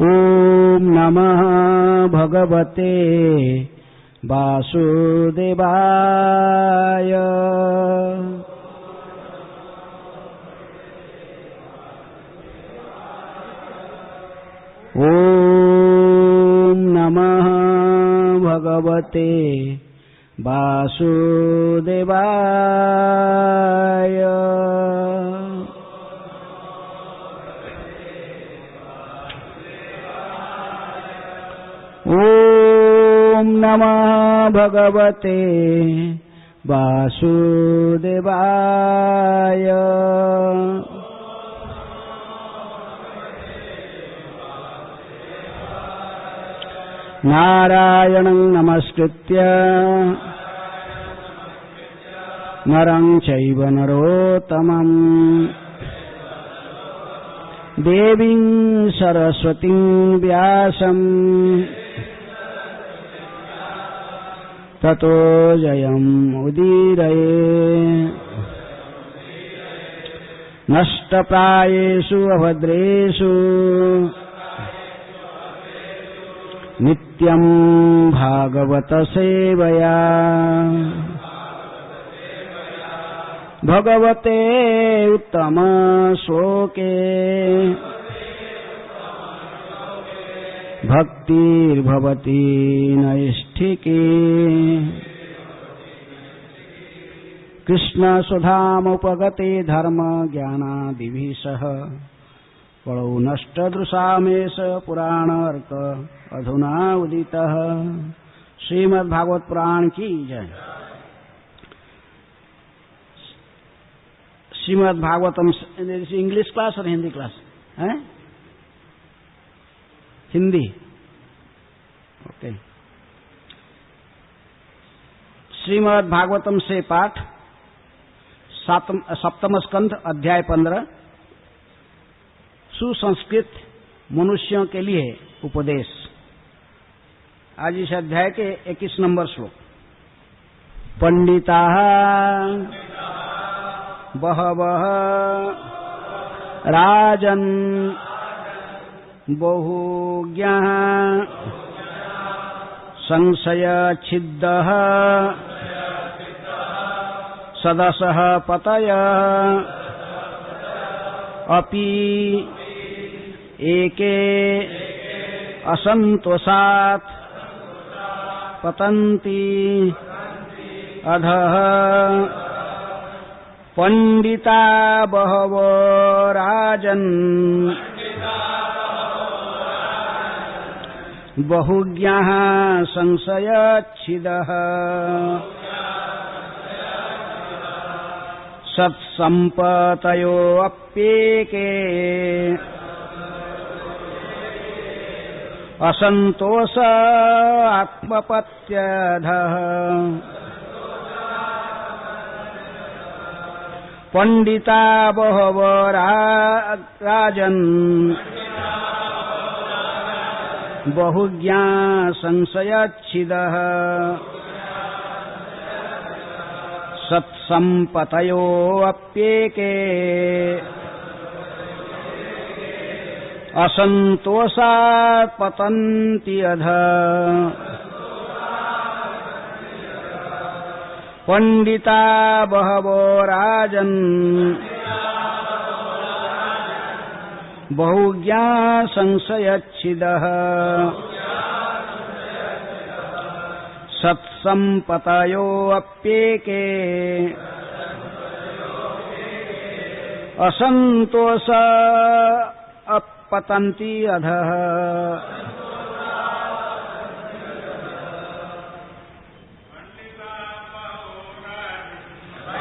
ओम नमः भगवते वासुदेवाय। ओम नमः भगवते वासुदेवाय। ओम नमः भगवते वासुदेवाय। नारायणं नमस्कृत्य नरं चैव नरोत्तमं देवीं सरस्वतीं व्यासं ततो जयमुदीरये। नष्टप्रायेषु अभद्रेषु नित्यं भागवत सेवया भगवते उत्तम श्लोके भक्तिर्भवति नैष्ठिकी। कृष्ण सुधामुपगते धर्म ज्ञानादिभिः सह कलौ नष्टदृशामेष पुराणार्क अधुना उदितः। श्रीमद्भागवत पुराण की जय। श्रीमद्भागवतम इंग्लिश क्लास और हिंदी क्लास है? हिंदी, ओके। श्रीमद्भागवतम से पाठ सप्तम स्कंध अध्याय 15 सुसंस्कृत मनुष्यों के लिए उपदेश। आज इस अध्याय के 21 नंबर श्लोक। पंडिताः बहवः राजन् बहुज्ञः संशयच्छिद्दः सदसः पतयः अपि एके असन्तोषात् पतन्ति अधः। पंडिता बहवो राजन् बहुज्ञः संशयच्छिदः सत्सम्पतयो अप्येके असन्तोष आत्मपत्यधः। पंडिता बहवो राजन् बहुज्ञा संशयच्छिदः सत्सम्पतयो अप्येके असन्तोषात् पतन्ति अधः। पंडिता बहवो राजन् बहुज्ञा संशयच्छिदः सत्सम्पतयो अप्येके असन्तोष पतन्ति अधः।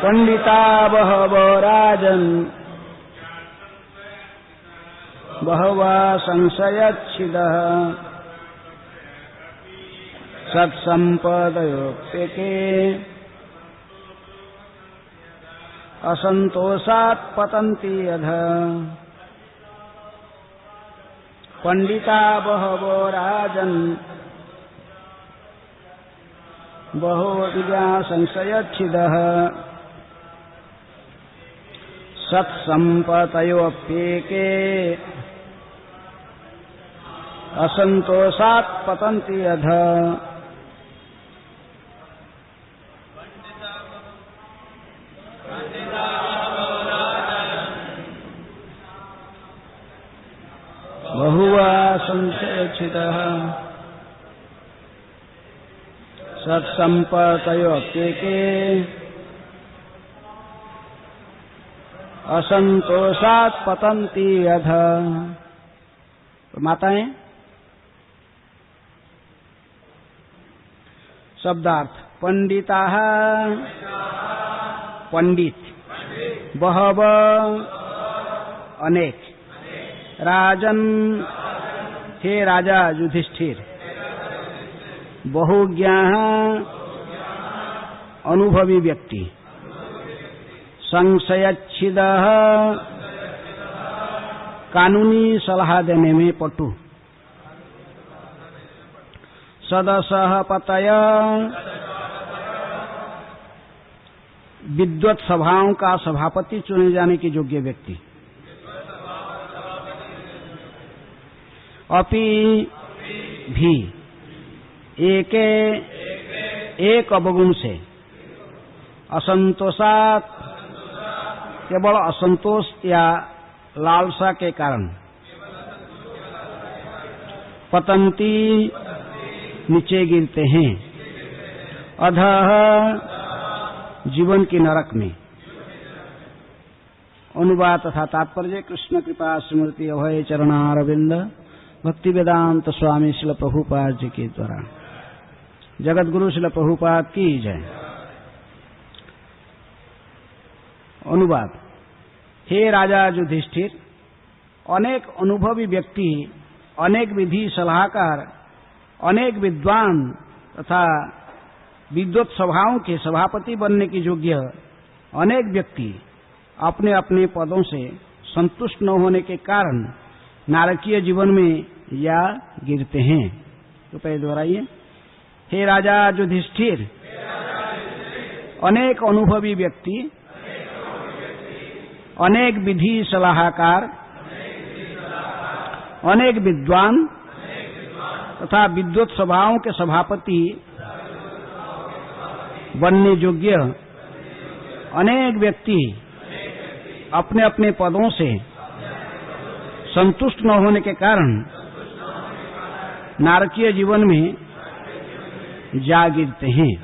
पंडिता बहवो राजन् बहवः संशयच्छिदः सत्सम्पदयोऽप्येके असन्तोषात् पतन्ति अधः। पंडिता बहवो राजन् बहुविद्या संशयच्छिदः सत्सम्पतयोऽप्येके असंतोषात् पतन्ति अधः। बहुवा संचेक्षितः सत्सम्पतयोऽप्येके असंतोषात् पतन्ति अधः। माताएं, शब्दार्थ पंडिताः पंडित, बहवः अनेक, राजन हे राजा युधिष्ठिर, बहुज्ञाः अनुभवी व्यक्ति, संशयच्छिदः कानूनी सलाह देने में पटु, सदसः पतय विद्वत सभाओं का सभापति चुने जाने के योग्य व्यक्ति, अपि भी एक अवगुण से, असंतोषात् केवल असंतोष या लालसा के कारण, पतंती नीचे गिरते हैं, अधः जीवन की नरक में। अनुवाद तथा तात्पर्य कृष्ण कृपा स्मृति अभय चरणारविंद भक्ति वेदांत स्वामी श्रील प्रभुपाद जी के द्वारा। जगत गुरु श्रील प्रभुपाद की जय। अनुवाद। हे राजा युधिष्ठिर, अनेक अनुभवी व्यक्ति, अनेक विधि सलाहकार, अनेक विद्वान तथा विद्वत सभाओं के सभापति बनने के योग्य अनेक व्यक्ति अपने अपने पदों से संतुष्ट न होने के कारण नारकीय जीवन में या गिरते हैं। तो पहले दोहराइए। हे राजा युधिष्ठिर, अनेक अनुभवी व्यक्ति, अनेक विधि सलाहकार, अनेक विद्वान तथा विद्वत सभाओं के सभापति बनने योग्य अनेक व्यक्ति अपने अपने पदों से संतुष्ट न होने के कारण नारकीय जीवन में जा गिरते हैं।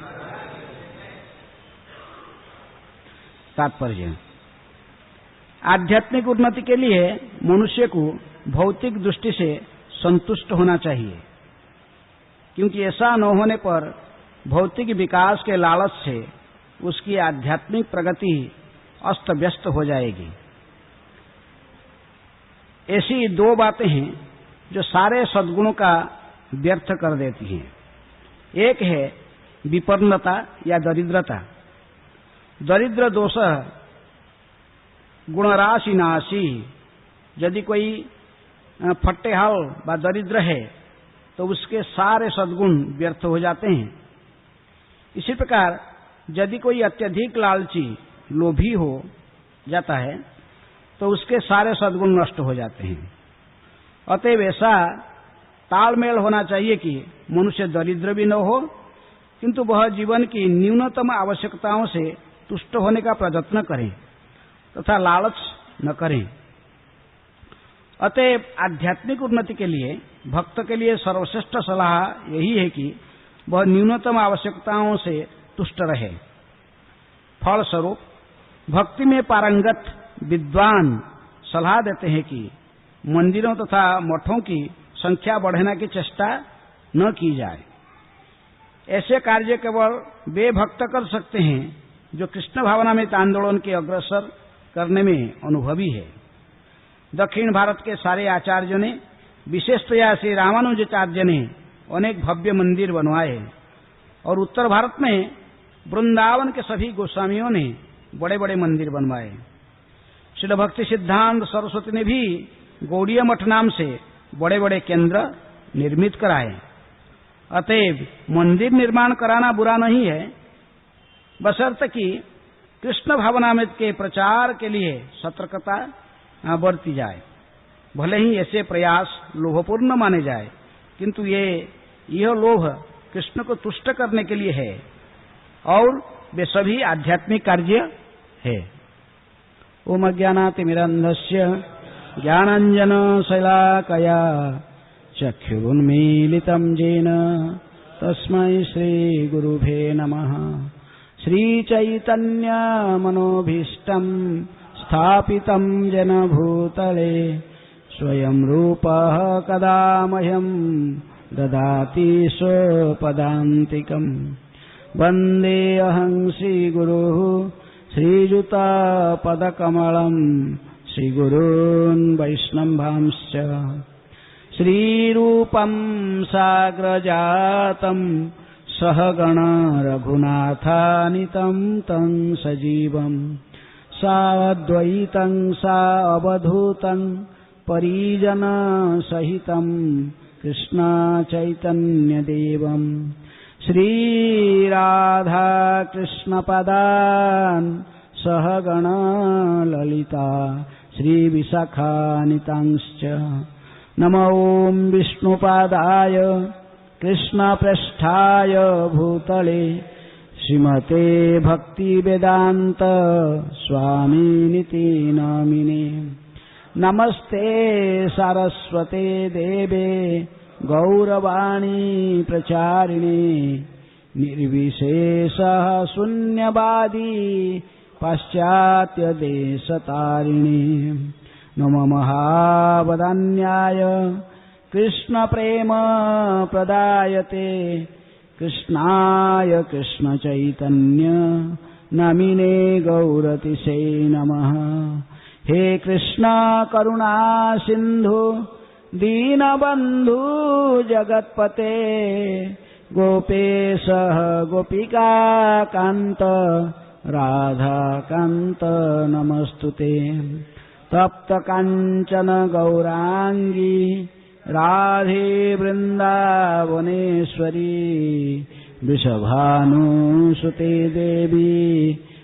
तात्पर्य। आध्यात्मिक उन्नति के लिए मनुष्य को भौतिक दृष्टि से संतुष्ट होना चाहिए, क्योंकि ऐसा न होने पर भौतिक विकास के लालच से उसकी आध्यात्मिक प्रगति अस्त व्यस्त हो जाएगी। ऐसी दो बातें हैं जो सारे सद्गुणों का व्यर्थ कर देती हैं। एक है विपन्नता या दरिद्रता। दरिद्र दोष गुणराशि नाशी। यदि कोई फट्टेहाल व दरिद्र है तो उसके सारे सद्गुण व्यर्थ हो जाते हैं। इसी प्रकार यदि कोई अत्यधिक लालची लोभी हो जाता है तो उसके सारे सद्गुण नष्ट हो जाते हैं। अतएव ऐसा तालमेल होना चाहिए कि मनुष्य दरिद्र भी न हो, किंतु वह जीवन की न्यूनतम आवश्यकताओं से तुष्ट होने का प्रयत्न करें तथा लालच न करें। अतएव आध्यात्मिक उन्नति के लिए भक्त के लिए सर्वश्रेष्ठ सलाह यही है कि वह न्यूनतम आवश्यकताओं से तुष्ट रहे। फलस्वरूप भक्ति में पारंगत विद्वान सलाह देते हैं कि मंदिरों तथा मठों की संख्या बढ़ाने की चेष्टा न की जाए। ऐसे कार्य केवल वे भक्त कर सकते हैं जो कृष्ण भावनामृत आंदोलन के अग्रसर करने में अनुभवी है। दक्षिण भारत के सारे आचार्यों ने, विशेषतया श्री रामानुजाचार्य ने अनेक भव्य मंदिर बनवाए और उत्तर भारत में वृंदावन के सभी गोस्वामियों ने बड़े बड़े मंदिर बनवाए। श्रील भक्ति सिद्धांत सरस्वती ने भी गौड़ीय मठ नाम से बड़े बड़े केंद्र निर्मित कराए। अतएव मंदिर निर्माण कराना बुरा नहीं है, बशर्ते कि कृष्ण भावनामृत के प्रचार के लिए सतर्कता बरती जाए। भले ही ऐसे प्रयास लोभपूर्ण माने जाए, किंतु यह लोभ कृष्ण को तुष्ट करने के लिए है और वे सभी आध्यात्मिक कार्य है। ओम अज्ञानातिमिरन्धस्य ज्ञानांजन शलाकया चक्षुरुन्मीलितं येन तस्मै श्रीगुरुभे नमः। श्रीचैतन्यमनोभीष्टं स्थापितं येन भूतले स्वयं रूपः कदा मह्यं ददाति स्वपदान्तिकम्। वन्देऽहं श्रीगुरुः श्रीयुतपदकमलम् श्रीगुरून् वैष्णवांश्च। श्रीरूपं साग्रजातं सहगण रघुनाथान्वितं तं सजीवं साद्वैतं सावधूतं परिजन सहितं कृष्ण चैतन्यदेवं श्रीराधा कृष्णपदान् सहगण ललिता श्रीविशाखान्वितांश्च। नमो ॐ विष्णुपादाय कृष्णप्रेष्ठाय भूतले श्रीमते भक्तिवेदान्त स्वामिनिति नामिने। नमस्ते सारस्वते देवे गौरवाणी प्रचारिणे निर्विशेषः शून्यवादी पाश्चात्यदेशतारिणे। नमो महावदान्याय कृष्णप्रेम प्रदायते कृष्णाय कृष्णचैतन्य नामिने गौरतिसे नमः। हे कृष्ण करुणा सिंधु दीनबंधु जगत्पते गोपेश गोपिका कांत राधा कांत नमस्तुते। तप्त कांचन गौरांगी राधे वृंदावनेश्वरी वृषभानुसुते देवी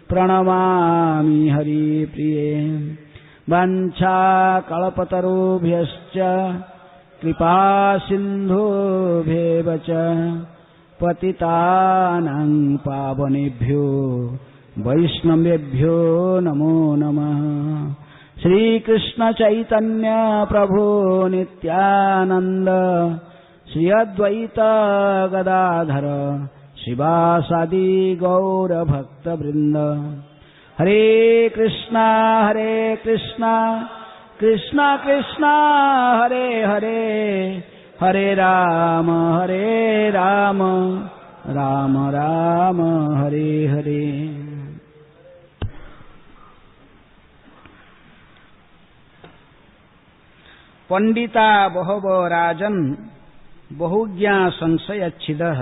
प्रणमामि हरिप्रिये। वाञ्छाकल्पतरुभ्यश्च कृपा सिन्धुभ्येव च पतितानां पावनेभ्यो वैष्णवेभ्यो नमो नमः। श्रीकृष्ण चैतन्य प्रभु नित्यानंद श्री अद्वैत गदाधर शिवासादि गौर भक्त वृंद। हरे कृष्णा कृष्णा कृष्णा हरे हरे हरे राम राम राम हरे हरे। पंडिता बहवो राजन बहुज्ञा संशयच्छिदः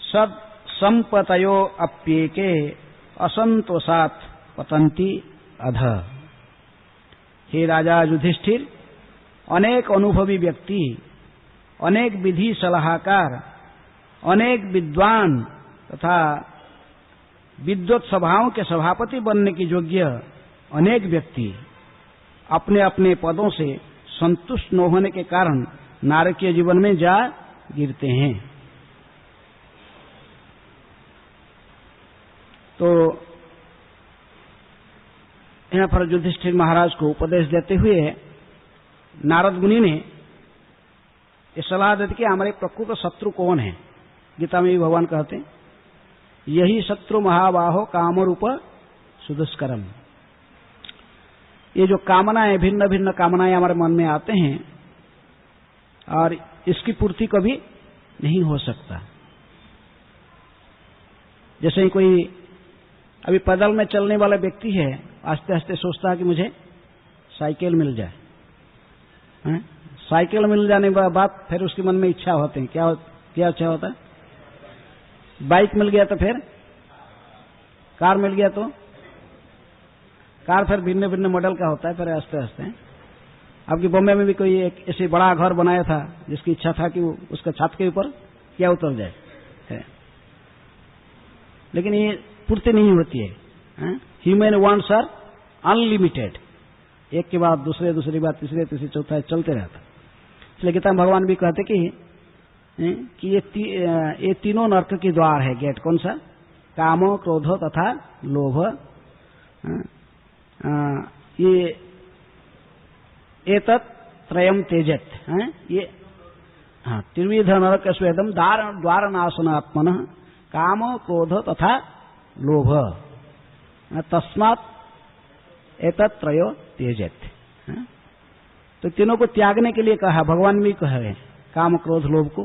सद संपतयो अप्येके असंतोषात् पतंती अध। हे राजा युधिष्ठिर, अनेक अनुभवी व्यक्ति, अनेक विधि सलाहकार, अनेक विद्वान तथा विद्वत सभाओं के सभापति बनने की योग्य अनेक व्यक्ति अपने अपने पदों से संतुष्ट न होने के कारण नारकीय जीवन में जा गिरते हैं। तो यहाँ पर युधिष्ठिर महाराज को उपदेश देते हुए नारद मुनि ने ये सलाह देते कि हमारे प्रकृत शत्रु कौन है। गीता में भी भगवान कहते हैं यही शत्रु महाबाहो कामरूप सुदुष्करम। ये जो कामनाएं, भिन्न भिन्न कामनाएं हमारे मन में आते हैं और इसकी पूर्ति कभी नहीं हो सकता। जैसे ही कोई अभी पैदल में चलने वाला व्यक्ति है, आस्ते आस्ते सोचता है कि मुझे साइकिल मिल जाए। साइकिल मिल जाने के बाद फिर उसके मन में इच्छा होते हैं, क्या इच्छा होता है? बाइक मिल गया तो फिर कार मिल गया तो कार फिर भिन्न भिन्न मॉडल का होता है। फिर आस्ते आस्ते आपकी बॉम्बे में भी कोई एक ऐसे बड़ा घर बनाया था जिसकी इच्छा था कि वो उसका छत के ऊपर क्या उतर जाए है। लेकिन ये पूर्ति नहीं होती है। ह्यूमन वांट्स आर अनलिमिटेड, एक के बाद दूसरे, दूसरी बात तीसरे, तीसरी चौथा चलते रहता। इसलिए गीता में भगवान भी कहते कि ये तीनों नरक की द्वार है। गेट कौन सा? काम, क्रोध तथा लोभ। ये एतत् त्रयम त्यजेत, ये त्रिविध नरक स्वेदम द्वार नाशनात्मन काम, क्रोध तथा लोभ, तस्मात् एतत् त्रयो त्यजेत। तो तीनों को त्यागने के लिए कहा, भगवान भी कह रहे हैं काम, क्रोध, लोभ को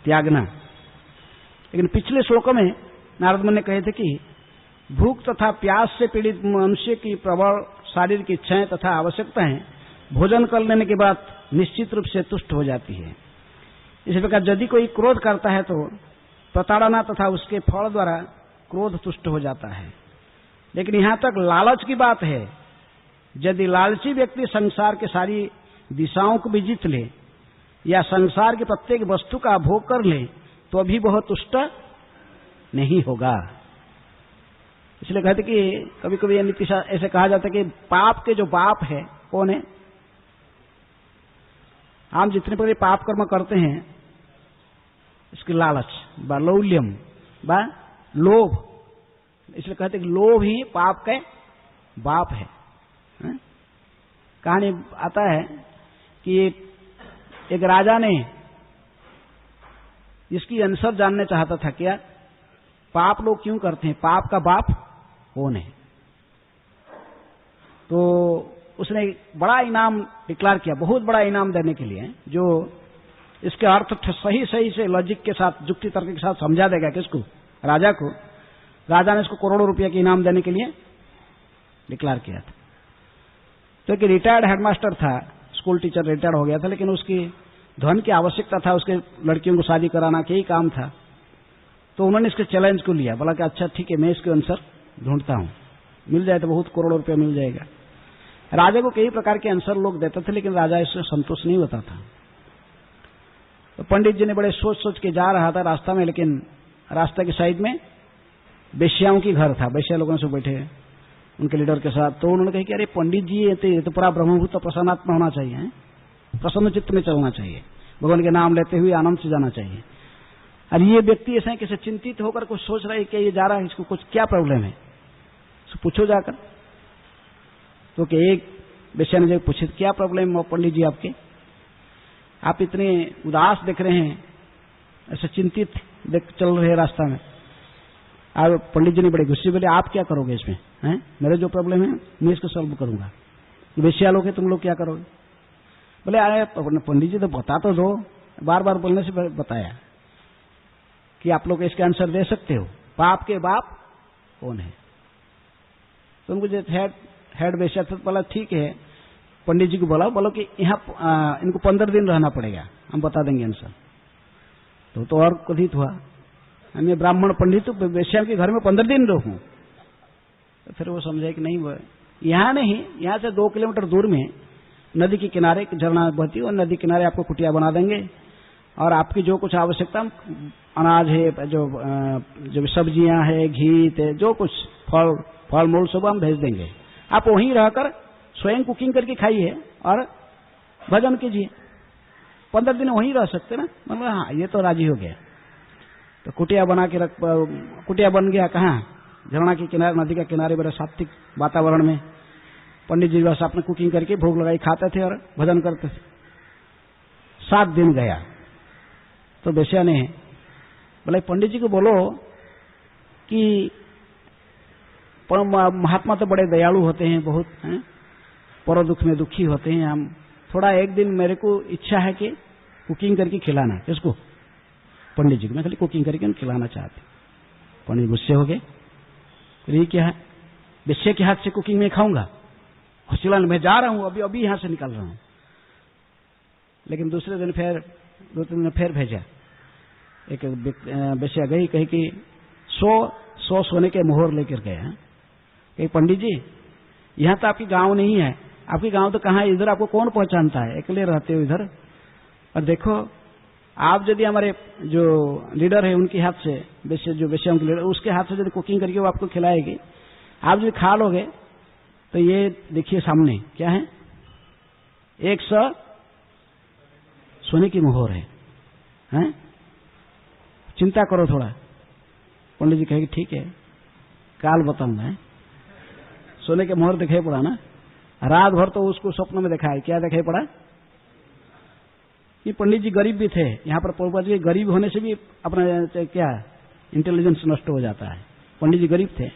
त्यागना। लेकिन पिछले श्लोकों में नारद मुनि ने कहे थे कि भूख तथा प्यास से पीड़ित मनुष्य की प्रबल शारीरिक इच्छाएं तथा आवश्यकताएं भोजन कर लेने के बाद निश्चित रूप से तुष्ट हो जाती है। इसी प्रकार यदि कोई क्रोध करता है तो प्रताड़ना तथा उसके फल द्वारा क्रोध तुष्ट हो जाता है। लेकिन यहां तक लालच की बात है, यदि लालची व्यक्ति संसार के सारी दिशाओं को भी जीत ले या संसार की प्रत्येक वस्तु का भोग कर ले तो भी वह तुष्ट नहीं होगा। इसलिए कहते कि कभी कभी नीतिशा ऐसे कहा जाता है कि पाप के जो बाप है कौन है? हम जितने प्रकार पाप कर्म करते हैं इसकी लालच बा लौल्यम बा लोभ, इसलिए कहते कि लोभ ही पाप के बाप है। कहानी आता है कि एक राजा ने इसकी आंसर जानना चाहता था, क्या पाप लोग क्यों करते हैं, पाप का बाप कौन है? तो उसने बड़ा इनाम डिक्लेयर किया, बहुत बड़ा इनाम देने के लिए, जो इसके अर्थ सही से लॉजिक के साथ, युक्ति तर्क के साथ समझा देगा किसको? राजा को। राजा ने इसको करोड़ों रुपया के इनाम देने के लिए डिक्लेयर किया था। तो एक रिटायर्ड हेडमास्टर था, स्कूल टीचर रिटायर्ड हो गया था, लेकिन उसकी धन की आवश्यकता था, उसके लड़कियों को शादी कराना के ही काम था। तो उन्होंने इसके चैलेंज को लिया, बोला कि अच्छा ठीक है, मैं इसके आंसर ढूंढता हूं, मिल जाए तो बहुत करोड़ों रुपया मिल जाएगा। राजा को कई प्रकार के आंसर लोग देते थे, लेकिन राजा इससे संतुष्ट नहीं होता था। तो पंडित जी ने बड़े सोच सोच के जा रहा था रास्ता में, लेकिन रास्ते की साइड में वेश्याओं की घर था, वेश्या लोगों से बैठे उनके लीडर के साथ। तो उन्होंने कहा कि अरे पंडित जी ये तो पूरा ब्रह्मभूत तो प्रसन्नात्मा होना चाहिए, प्रसन्न चित्त में चलना चाहिए, भगवान के नाम लेते हुए आनंद से जाना चाहिए। और ये व्यक्ति ऐसे किसी चिंतित होकर कुछ सोच रहा है कि ये जा रहा है, इसको कुछ क्या प्रॉब्लम है, इसको पूछो जाकर। तो कि एक वेश्या ने जब पूछे क्या प्रॉब्लम है पंडित जी आपके, आप इतने उदास दिख रहे हैं, ऐसे चिंतित चल रहे हैं रास्ता में। और पंडित जी ने बड़े गुस्से बोले आप क्या करोगे इसमें, हैं? मेरे जो प्रॉब्लम है मैं इसको सॉल्व करूंगा, वेश्या लोग है तुम लोग क्या करोगे? बोले अरे पंडित जी तो बता तो दो, बार बार बोलने से बताया कि आप लोग इसका आंसर दे सकते हो, पाप के बाप कौन है? तो उनको जो हेड वेश्या था बोला ठीक है, पंडित जी को बोलो कि यहाँ इनको 15 दिन रहना पड़ेगा, हम बता देंगे आंसर। तो और क्रोधित हुआ, मैं ब्राह्मण पंडित वेश्या के घर में 15 दिन रहूं। तो फिर वो समझे कि नहीं, वो यहाँ नहीं, यहाँ से 2 किलोमीटर दूर में नदी के किनारे एक झरना बहती है, और नदी किनारे आपको कुटिया बना देंगे, और आपकी जो कुछ आवश्यकता, अनाज है, जो सब्जियां है, घी, जो कुछ फल मूल सब हम भेज देंगे, आप वहीं रहकर स्वयं कुकिंग करके खाइए और भजन कीजिए, 15 दिन वहीं रह सकते ना। मतलब हाँ, ये तो राजी हो गया। तो कुटिया बना के कुटिया बन गया कहाँ? झरना के किनारे, नदी के किनारे, बड़े सात्विक वातावरण में पंडित जी बस आपने कुकिंग करके भोग लगाई खाते थे और भजन करते थे। 7 दिन गया तो वेश्या ने बोले पंडित जी को बोलो कि महात्मा तो बड़े दयालु होते हैं, बहुत हैं, पर दुख में दुखी होते हैं, हम थोड़ा एक दिन मेरे को इच्छा है कि कुकिंग करके खिलाना। किसको? पंडित जी को। मैं खाली कुकिंग करके खिलाना चाहते। पंडित गुस्से हो गए, ये क्या है, वेश्या के हाथ से कुकिंग में खाऊंगा, खिलाने मैं जा रहा हूं, अभी यहां से निकल रहा हूं। लेकिन दूसरे दिन फिर 2-3 दिन फिर भेजा, एक वेश्या गई, कही कि 100 सोने के मोहर लेकर गए हैं। कही पंडित जी यहाँ तो आपकी गांव नहीं है, आपकी गांव तो कहाँ है, इधर आपको कौन पहचानता है, अकेले रहते हो इधर। और देखो आप यदि हमारे जो लीडर है उनके हाथ से, जो वेश्याओं के लीडर, उसके हाथ से यदि कुकिंग करके वो आपको खिलाएगी, आप यदि खा लोगे तो ये देखिए सामने क्या है, 100 सोने की मोहर है, हैं? चिंता करो थोड़ा। पंडित जी कहेंगे ठीक है, काल बताऊंगा। है सोने के मोहर दिखाई पड़ा ना, रात भर तो उसको स्वप्न में दिखाया। क्या दिखाई पड़ा कि पंडित जी गरीब भी थे। यहाँ पर प्रभुपाद जी गरीब होने से भी अपना क्या इंटेलिजेंस नष्ट हो जाता है। पंडित जी गरीब थे,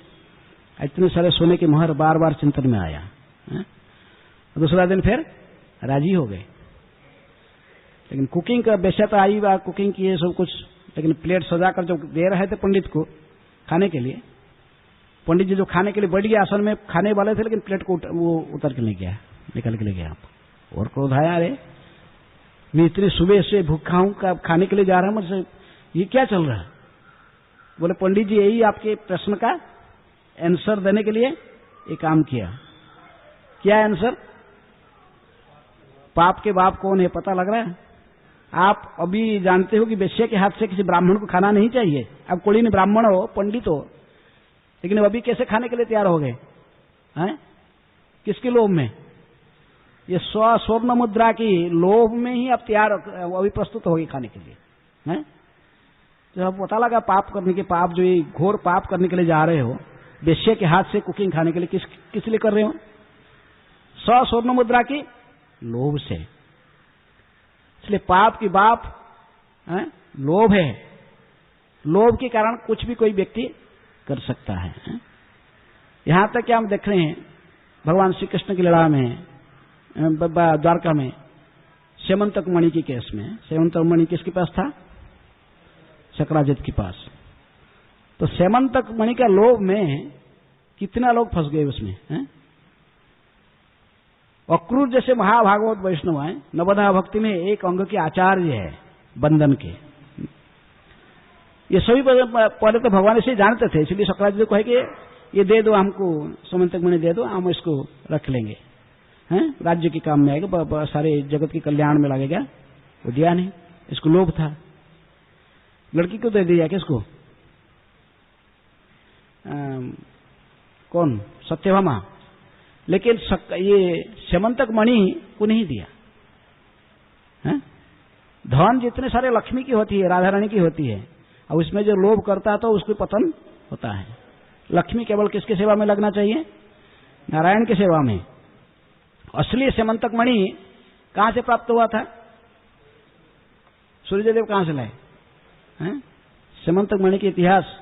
इतने सारे सोने के मोहर बार बार चिंतन में आया। दूसरा दिन फिर राजी हो गए। लेकिन कुकिंग का बेशा तो आई बात, कुकिंग की है सब कुछ, लेकिन प्लेट सजाकर जब दे रहे थे पंडित को खाने के लिए, पंडित जी जो खाने के लिए बैठ गए आसन में खाने वाले थे, लेकिन प्लेट को वो उतर के ले गया, निकल के ले गया। और क्रोध आया, अरे मैं इतनी सुबह से भूखा हूं, खाने के लिए जा रहा हूं, मुझसे ये क्या चल रहा है? बोले पंडित जी यही आपके प्रश्न का आंसर देने के लिए ये काम किया। क्या आंसर? पाप के बाप कौन है पता लग रहा है? आप अभी जानते हो कि वेश्या के हाथ से किसी ब्राह्मण को खाना नहीं चाहिए। अब कोई नहीं ब्राह्मण हो, पंडित हो, लेकिन अभी कैसे खाने के लिए तैयार हो गए हैं? किसके लोभ में? ये स्वर्ण मुद्रा की लोभ में ही आप तैयार अभी प्रस्तुत हो गए खाने के लिए, हैं? जब आपको पता लगा पाप करने के, पाप जो ये घोर पाप करने के लिए जा रहे हो, वेश्या के हाथ से कुकिंग खाने के लिए, किस लिए कर रहे हो? स्वर्ण मुद्रा की लोभ से। इसलिए पाप की बाप लोभ है। लोभ के कारण कुछ भी कोई व्यक्ति कर सकता है। यहां तक कि हम देख रहे हैं भगवान श्री कृष्ण की लड़ा में, द्वारका में सेमंतक मणि के केस में, सेमंतक मणि किसके पास था? शक्राजित के पास। तो सेमंतक मणि का लोभ में कितना लोग फंस गए उसमें, हैं? अक्रूर जैसे महाभागवत वैष्णव हैं, नवधा भक्ति में एक अंग के आचार्य है बंधन के। ये सभी पहले तो भगवान से जानते थे, इसलिए शक्राचार्य को है कि ये दे दो हमको, समंतक मणि दे दो, हम इसको रख लेंगे, हैं? राज्य के काम में आएगा, सारे जगत के कल्याण में लगेगा। वो दिया नहीं, इसको लोभ था। लड़की को दे दिया, किसको? कौन? सत्यभामा। लेकिन ये सेमंतक मणि को नहीं दिया। है? धन जितने सारे लक्ष्मी की होती है, राधा रानी की होती है, और उसमें जो लोभ करता है तो उसको पतन होता है। लक्ष्मी केवल किसके सेवा में लगना चाहिए? नारायण की सेवा में। असली सेमंतक मणि कहां से प्राप्त हुआ था? सूर्यदेव कहां से लाए? सेमंतक मणि के इतिहास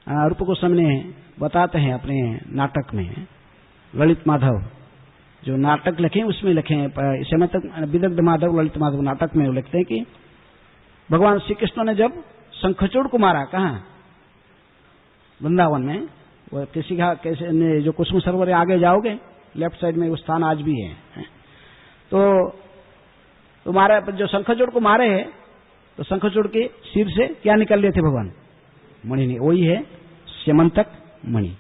रूप गोस्वामी ने बताते हैं अपने नाटक में। ललित माधव जो नाटक लिखे उसमें लिखे हैं, सेमंतक विदग्ध माधव ललित माधव नाटक में लिखते हैं कि भगवान श्री कृष्ण ने जब शंखचूड़ को मारा, कहां? वृंदावन में। वो किसी का कैसे जो कुसुम सरोवर आगे जाओगे लेफ्ट साइड में वो स्थान आज भी है। तो मारे जो शंखचूड़ को मारे हैं, तो शंखचूड़ के सिर से क्या निकल रहे थे भगवान? मणि ने। वही है सेमंतक मणि।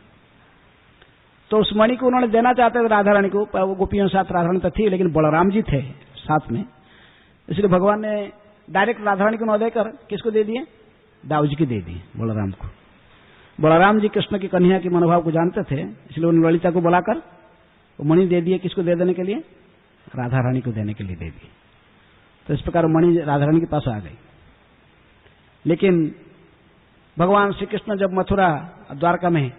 तो उस मणि को उन्होंने देना चाहते थे राधा रानी को। वो गोपियों के साथ राधा रानी तो थी, लेकिन बलराम जी थे साथ में, इसलिए भगवान ने डायरेक्ट राधा रानी को न देकर किसको दे दिए? दाऊ जी को दे दिए, बलराम को। बलराम जी कृष्ण की कन्हैया के मनोभाव को जानते थे, इसलिए उन ललिता को बुलाकर वो मणि दे दिए। किसको दे देने के लिए? राधा रानी को देने के लिए दे दिए। तो इस प्रकार मणि राधा रानी के पास आ गई। लेकिन भगवान श्री कृष्ण जब मथुरा द्वारका में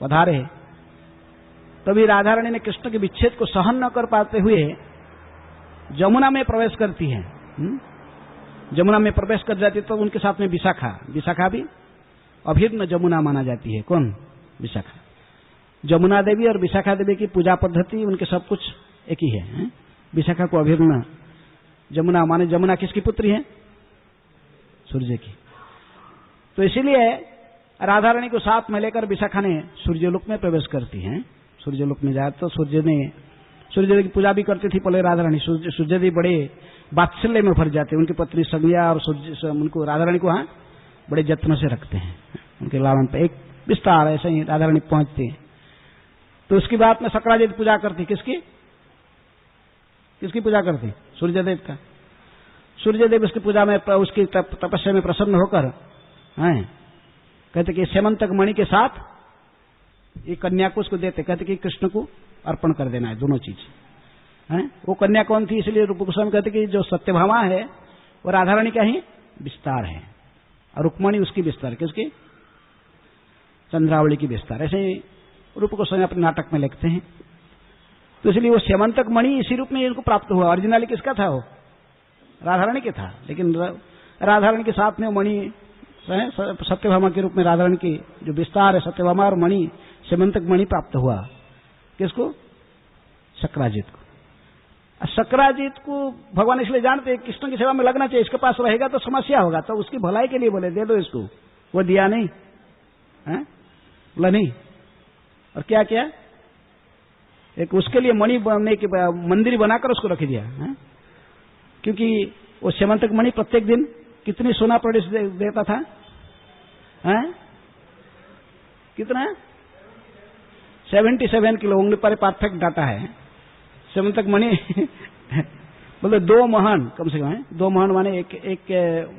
पधारे, तभी राधा रानी ने कृष्ण के विच्छेद को सहन न कर पाते हुए जमुना में प्रवेश करती है। जमुना में प्रवेश कर जाती तो उनके साथ में विशाखा भी अभिन्न जमुना माना जाती है। कौन? विशाखा। जमुना देवी और विशाखा देवी की पूजा पद्धति, उनके सब कुछ एक ही है। विशाखा को अभिन्न जमुना माने। जमुना किसकी पुत्री है? सूर्य की। तो इसीलिए राधा रानी को साथ में लेकर विशाखा ने सूर्यलोक में प्रवेश करती हैं। सूर्यलोक में जाए तो सूर्यदेव की पूजा भी करती थी पहले राधा रानी। सूर्यदेव बड़े वात्सल्य में भर जाते हैं। उनकी पत्नी संज्ञा और उनको राधा रानी को बड़े जत्न से रखते हैं। उनके लालन पे एक विस्तार ऐसे ही राधा रानी पहुंचती है। तो उसकी बात में शक्राजित पूजा करती। किसकी पूजा करती? सूर्यदेव का। सूर्यदेव उसकी पूजा में, उसकी तपस्या में प्रसन्न होकर कहते कि सेमंतक मणि के साथ ये कन्या को उसको देते, कहते कि कृष्ण को अर्पण कर देना है दोनों चीज। हैं? वो कन्या कौन थी? इसलिए रूप गोस्वामी कहते कि जो सत्यभामा है वो राधा रानी का ही विस्तार है और रुक्मणी उसकी विस्तार, किसकी? चंद्रावली की विस्तार। ऐसे ही रूप गोस्वामी अपने नाटक में लिखते हैं। तो इसलिए वो स्यमंतक मणि इसी रूप में इनको प्राप्त हुआ। ओरिजिनली किसका था? वो राधा रानी के था, लेकिन राधा रानी के साथ में मणि सत्यभामा के रूप में राधा रानी की जो विस्तार है सत्यभामा और मणि स्यमंतक मणि प्राप्त हुआ। किसको? शक्राजीत को। शक्राजीत को भगवान इसलिए जानते हैं कृष्ण की सेवा में लगना चाहिए, इसके पास रहेगा तो समस्या होगा, तो उसकी भलाई के लिए बोले दे दो इसको। वो दिया नहीं है, बोला नहीं। और क्या किया? एक उसके लिए मणि बनने के मंदिर बनाकर उसको रख दिया है? क्योंकि वो स्यमंतक मणि प्रत्येक दिन कितनी सोना प्रोड्यूस देता था? है? कितना? 77 किलो। उंगली पर परफेक्ट डाटा है। स्यमंतक मणि बोले 2 महन कम से कम है। 2 महन माने एक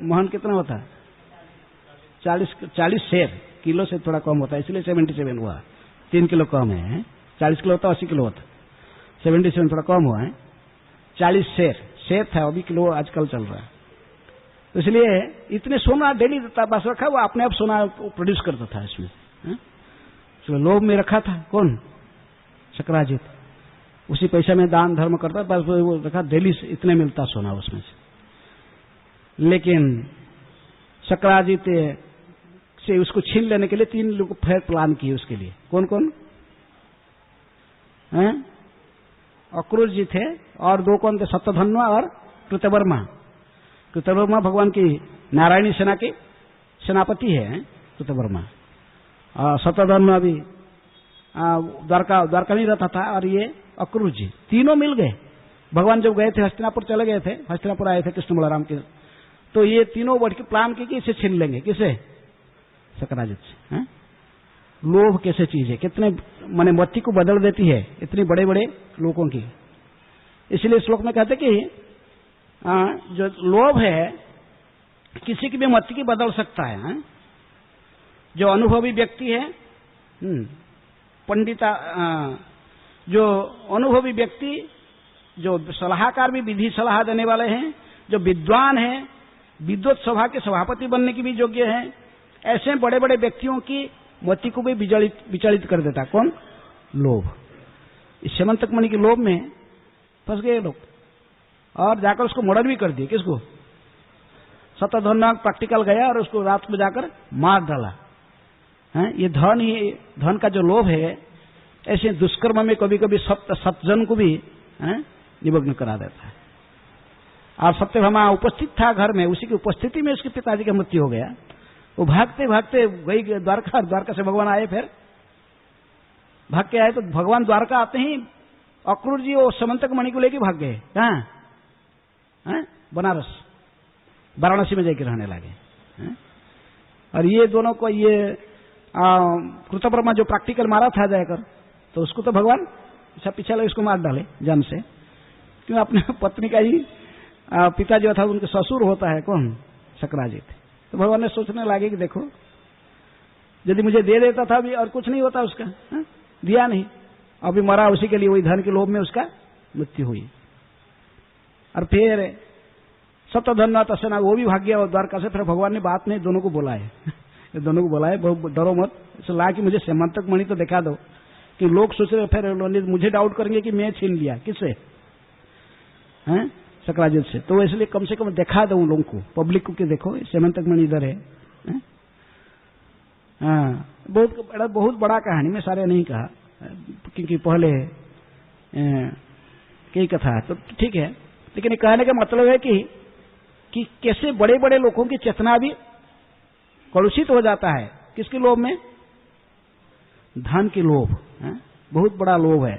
महन कितना होता है? 40 शेर। किलो से थोड़ा कम होता है, इसलिए 77 हुआ। 3 किलो कम है। 40 किलो होता, 80 किलो होता, 77 थोड़ा कम हुआ है। 40 शेर था, अभी किलो आजकल चल रहा है। तो इसलिए इतने सोना डेली बस रखा, वो अपने आप सोना प्रोड्यूस करता था इसमें। तो लोभ में रखा था कौन? शक्राजीत। उसी पैसे में दान धर्म करता, बस वो रखा, डेली इतने मिलता सोना उसमें से। लेकिन शक्राजीत से उसको छीन लेने के लिए 3 लोग फिर प्लान किए उसके लिए। कौन कौन? अक्रूर जी थे और 2 कौन थे? शतधन्वा और कृतवर्मा। कृतवर्मा भगवान की नारायणी सेना के सेनापति है कृतवर्मा। और शतधन्वा भी द्वारका में रहता था। और ये अक्रूर जी, तीनों मिल गए। भगवान जब गए थे हस्तिनापुर, चले गए थे, हस्तिनापुर आए थे कृष्ण बलराम के, तो ये तीनों बढ़ के प्लान किए कि इसे छीन लेंगे। किसे? शक्राजीत से। लोभ कैसे चीज है, कितने माने मत्ती को बदल देती है इतनी बड़े बड़े लोगों की। इसलिए श्लोक में कहते कि जो लोभ है किसी की भी मत्ती की बदल सकता है। जो अनुभवी व्यक्ति है, पंडिता, जो अनुभवी व्यक्ति, जो सलाहकार भी विधि सलाह देने वाले हैं, जो विद्वान हैं, विद्वत सभा के सभापति बनने की भी योग्य हैं, ऐसे बड़े बड़े व्यक्तियों की मति को भी विचलित कर देता। कौन? लोभ। इस स्यमंतक मणि के लोभ में फंस गए लोग और जाकर उसको मर्डर भी कर दिए। किसको? शतधन्वा प्रैक्टिकल गया और उसको रात में जाकर मार डाला। ये धन का जो लोभ है ऐसे दुष्कर्म में कभी कभी सत्जन को भी निमग्न करा देता है। और सत्यभामा उपस्थित था घर में, उसी की उपस्थिति में उसके पिताजी की मृत्यु हो गया। वो भागते भागते गई द्वारका, द्वारका से भगवान आए, फिर भाग के आए तो भगवान द्वारका आते ही अक्रूर जी वो स्यमंतक मणि को लेके भाग गए। कहाँ? बनारस, वाराणसी में जाकर रहने लगे। और ये दोनों को ये कृतवर्मा जो प्रैक्टिकल मारा था जाकर, तो उसको तो भगवान पीछे लगे उसको मार डाले जन से। क्यों? अपने पत्नी का ही पिता जो था उनके ससुर होता है कौन? शक्राजीत। तो भगवान ने सोचने लगे कि देखो यदि मुझे दे देता था भी और कुछ नहीं होता उसका, दिया नहीं, अभी मरा उसी के लिए, वही धन के लोभ में उसका मृत्यु हुई। और फिर शतधन्वा तसेना वो भी भाग गया द्वारका से। फिर भगवान ने बात नहीं, दोनों को बुलाए दोनों को बुलाए, डरो मत, ला कि मुझे स्यमंतक मणि तो दिखा दो। कि लोग सोच रहे फिर मुझे डाउट करेंगे कि मैं छीन लिया। किससे? शक्राजीत से। तो इसलिए कम से कम दिखा दो उन लोगों को, पब्लिक को, कि देखो स्यमंतक मणि इधर है। बहुत बड़ा कहानी, मैं सारे नहीं कहा क्योंकि पहले कई कथा है, तो ठीक है। लेकिन ये कहने का मतलब है कि कैसे बड़े बड़े लोगों की चेतना भी कलुषित हो जाता है। किसके लोभ में? धन के लोभ। बहुत बड़ा लोभ है।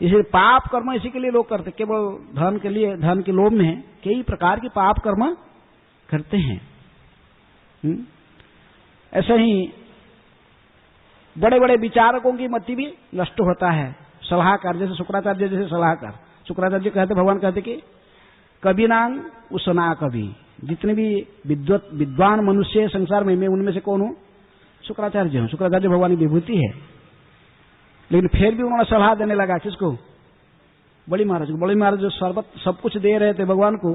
इसे पाप कर्म इसी के लिए लोग करते, केवल धन के लिए, धन के लोभ में कई प्रकार के पाप कर्म करते हैं। ऐसे ही बड़े बड़े विचारकों की मति भी नष्ट होता है। सलाहकार, जैसे शुक्राचार्य जैसे सलाहकार, शुक्राचार्य कहते, भगवान कहते कि कभी नांग उसना कभी। जितने भी विद्वान मनुष्य संसार में, मैं उनमें से कौन हूं? शुक्राचार्य हूं। शुक्राचार्य भगवान की विभूति है। लेकिन फिर भी उन्होंने सलाह देने लगा किसको? बड़ी महाराज को, बड़ी महाराज जो शरबत सब कुछ दे रहे थे भगवान को,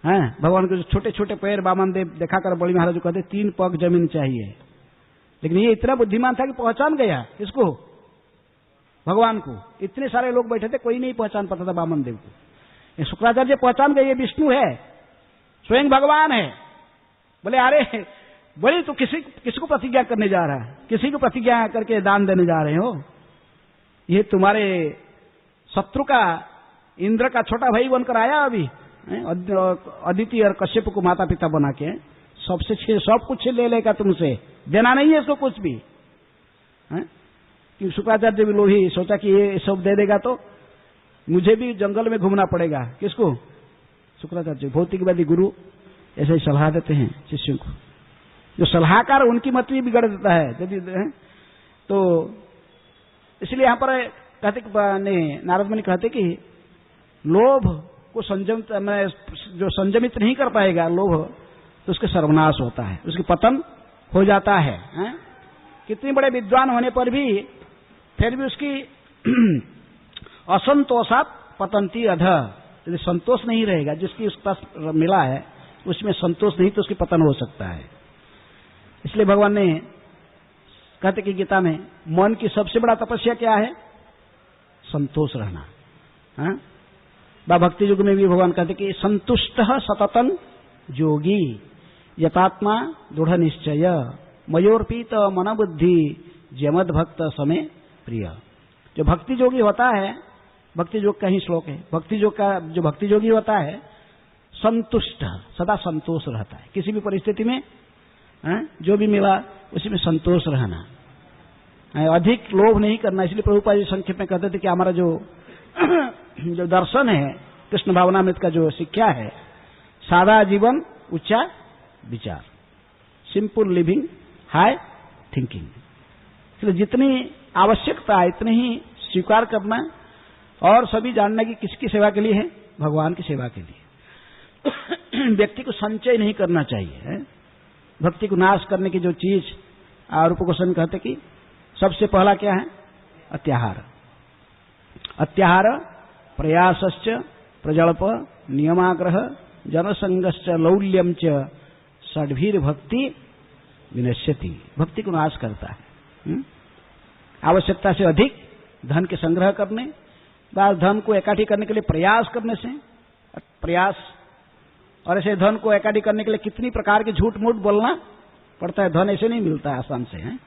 हैं, भगवान को जो छोटे छोटे पैर वामन देव दिखाकर बड़ी महाराज को कहते 3 पग जमीन चाहिए। लेकिन ये इतना बुद्धिमान था कि पहचान गया किसको, भगवान को। इतने सारे लोग बैठे थे, कोई नहीं पहचान पाता था वामन देव को। शुक्राचार्य पहचान गए ये विष्णु है, स्वयं भगवान है। बोले अरे बड़ी तो किसको प्रतिज्ञा करने जा रहा है, किसी को प्रतिज्ञा करके दान देने जा रहे हो, ये तुम्हारे शत्रु का इंद्र का छोटा भाई बनकर आया अभी, अदिति और कश्यप को माता पिता बना के सबसे सब कुछ ले लेगा तुमसे, देना नहीं है इसको कुछ भी। कि शुक्राचार्य भी लोभी, सोचा कि ये सब दे देगा तो मुझे भी जंगल में घूमना पड़ेगा। किसको, शुक्राचार्य भौतिकवादी गुरु ऐसे ही सलाह देते हैं शिष्यों को। जो सलाहकार उनकी मत भी बिगड़ देता है यदि, तो इसलिए यहां पर कहते नारद मुनि कहते कि लोभ को जो संयमित नहीं कर पाएगा लोभ, तो उसके सर्वनाश होता है, उसकी पतन हो जाता है। कितनी बड़े विद्वान होने पर भी फिर भी उसकी असंतोषात पतंती अध, यदि संतोष नहीं रहेगा, जिसकी उसके पास मिला है उसमें संतोष नहीं, तो उसकी पतन हो सकता है। इसलिए भगवान ने कहते कि गीता में मन की सबसे बड़ा तपस्या क्या है, संतोष रहना। भक्ति युग में भी भगवान कहते कि संतुष्ट सततन योगी यतात्मा दृढ़ निश्चय मयोर्पित मन बुद्धि जमद भक्त समय प्रिय। जो भक्ति योगी होता है, भक्ति योग का ही श्लोक है, भक्ति योग का जो भक्ति योगी होता है संतुष्ट, सदा संतोष रहता है, किसी भी परिस्थिति में जो भी मिला उसी में संतोष रहना, अधिक लोभ नहीं करना। इसलिए प्रभुपाद जी संक्षेप में कहते थे कि हमारा जो दर्शन है, कृष्ण भावनामृत का जो शिक्षा है, सादा जीवन उच्चा विचार, सिंपल लिविंग हाई थिंकिंग। इसलिए जितनी आवश्यकता है इतनी ही स्वीकार करना, और सभी जानना कि किसकी सेवा के लिए है, भगवान की सेवा के लिए। व्यक्ति को संचय नहीं करना चाहिए। भक्ति को नाश करने की जो चीज रूप गोस्वामी कहते कि सबसे पहला क्या है, अत्याहार। अत्याहार प्रयासश्च प्रजल्प नियमाग्रह जनसंगश्च लौल्यम च षड्भीर भक्ति विनश्यति। भक्ति को नाश करता है। आवश्यकता से अधिक धन के संग्रह करने, बाद धन को इकट्ठी करने के लिए प्रयास करने से, प्रयास, और ऐसे धन को इकट्ठी करने के लिए कितनी प्रकार के झूठ मूठ बोलना पड़ता है। धन ऐसे नहीं मिलता है आसान से, है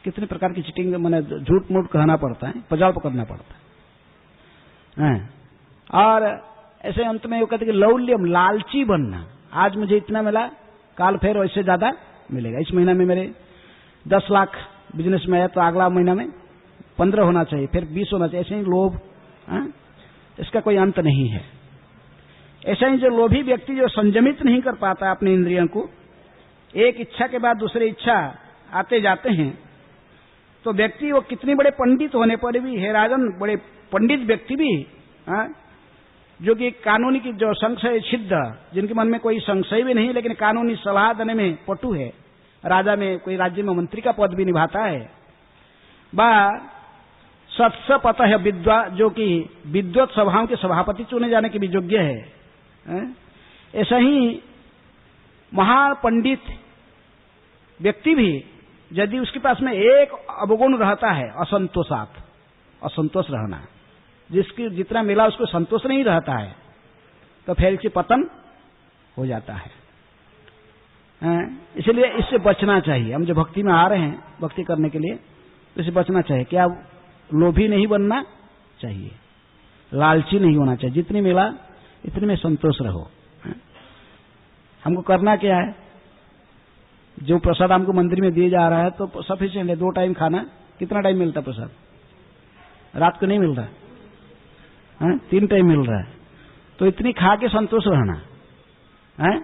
कितनी प्रकार की चीटिंग, मैंने झूठ मूठ कहना पड़ता है, प्रजल्प करना पड़ता है। और ऐसे अंत में वो कहते कि लौल्यम, लालची बनना। आज मुझे इतना मिला, काल फिर वैसे ज्यादा मिलेगा। इस महीना में मेरे 10 लाख बिजनेस में आया तो अगला महीना में 15 होना चाहिए, फिर 20 होना चाहिए। ऐसे ही लोभ, इसका कोई अंत नहीं है। ऐसा ही जो लोभी व्यक्ति जो संयमित नहीं कर पाता अपनी इंद्रियों को, एक इच्छा के बाद दूसरी इच्छा आते जाते हैं, तो व्यक्ति वो कितने बड़े पंडित होने पर भी, हे राजन, बड़े पंडित व्यक्ति भी, जो कि कानूनी की जो संशय सिद्ध, जिनके मन में कोई संशय भी नहीं, लेकिन कानूनी सलाह देने में पटु है, राजा में कोई राज्य में मंत्री का पद भी निभाता है, बा सत्स पता है विद्वा, जो कि विद्वत सभाओं के सभापति चुने जाने के भी योग्य है। ऐसा ही महान पंडित व्यक्ति भी यदि उसके पास में एक अवगुण रहता है, असंतोषात, असंतोष रहना, जिसकी जितना मिला उसको संतोष नहीं रहता है, तो फिर इसकी पतन हो जाता है। इसलिए इससे बचना चाहिए। हम जो भक्ति में आ रहे हैं भक्ति करने के लिए, तो इससे बचना चाहिए। क्या लोभी नहीं बनना चाहिए, लालची नहीं होना चाहिए, जितनी मिला इतने में संतोष रहो। हमको करना क्या है, जो प्रसाद हमको मंदिर में दिए जा रहा है तो सफिशिएंट है, 2 टाइम खाना। कितना टाइम मिलता प्रसाद, रात को नहीं मिल रहा, 3 टाइम मिल रहा है, तो इतनी खा के संतोष रहना है।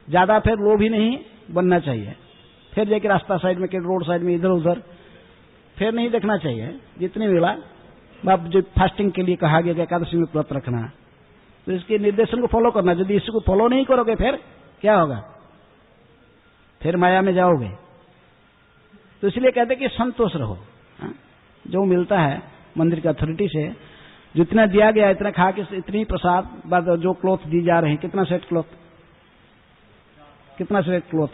ज्यादा फिर लोभ ही नहीं बनना चाहिए, फिर जाके रास्ता साइड में, रोड साइड में इधर उधर फिर नहीं देखना चाहिए। जितने मिला, अब जो फास्टिंग के लिए कहा गया एकादशी में व्रत रखना, तो इसके निर्देशन को फॉलो करना। यदि इसको फॉलो नहीं करोगे फिर क्या होगा, फिर माया में जाओगे। तो इसलिए कहते कि संतोष रहो, जो मिलता है मंदिर की अथॉरिटी से जितना दिया गया इतना खा के इतनी प्रसाद बाद जो क्लॉथ दी जा रहे हैं, कितना सेट क्लॉथ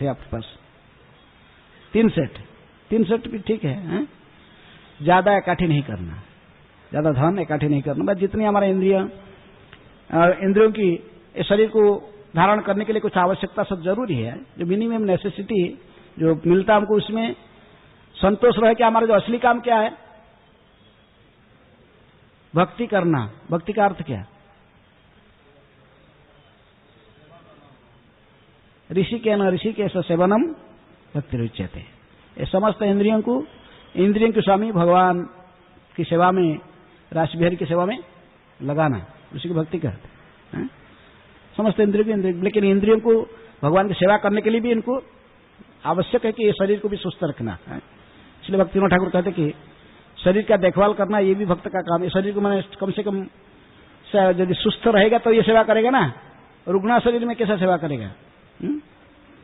है आपके पास? 3 सेट। 3 सेट भी ठीक है? ज्यादा इकट्ठी नहीं करना, ज्यादा धन इकट्ठी नहीं करना। बस जितनी हमारे इंद्रियों की इस शरीर को धारण करने के लिए कुछ आवश्यकता सब जरूरी है, जो मिनिमम नेसेसिटी जो मिलता हमको उसमें संतोष रहे। कि हमारा जो असली काम क्या है? भक्ति करना। भक्ति का अर्थ क्या? ऋषिकेश सेवनम भक्ति रुच्यते। ये समस्त इंद्रियों के स्वामी भगवान की सेवा में, रास बिहारी की सेवा में लगाना, उसी की भक्ति कहते हैं। समस्त इंद्रियों, लेकिन इंद्रियों को भगवान की सेवा करने के लिए भी इनको आवश्यक है कि ये शरीर को भी सुस्त रखना है। इसलिए भक्तिनाथ ठाकुर कहते कि शरीर का देखभाल करना ये भी भक्त का काम है। शरीर को मैंने कम से कम यदि सुस्त रहेगा तो ये सेवा करेगा ना, रुग्णा शरीर में कैसा सेवा करेगा?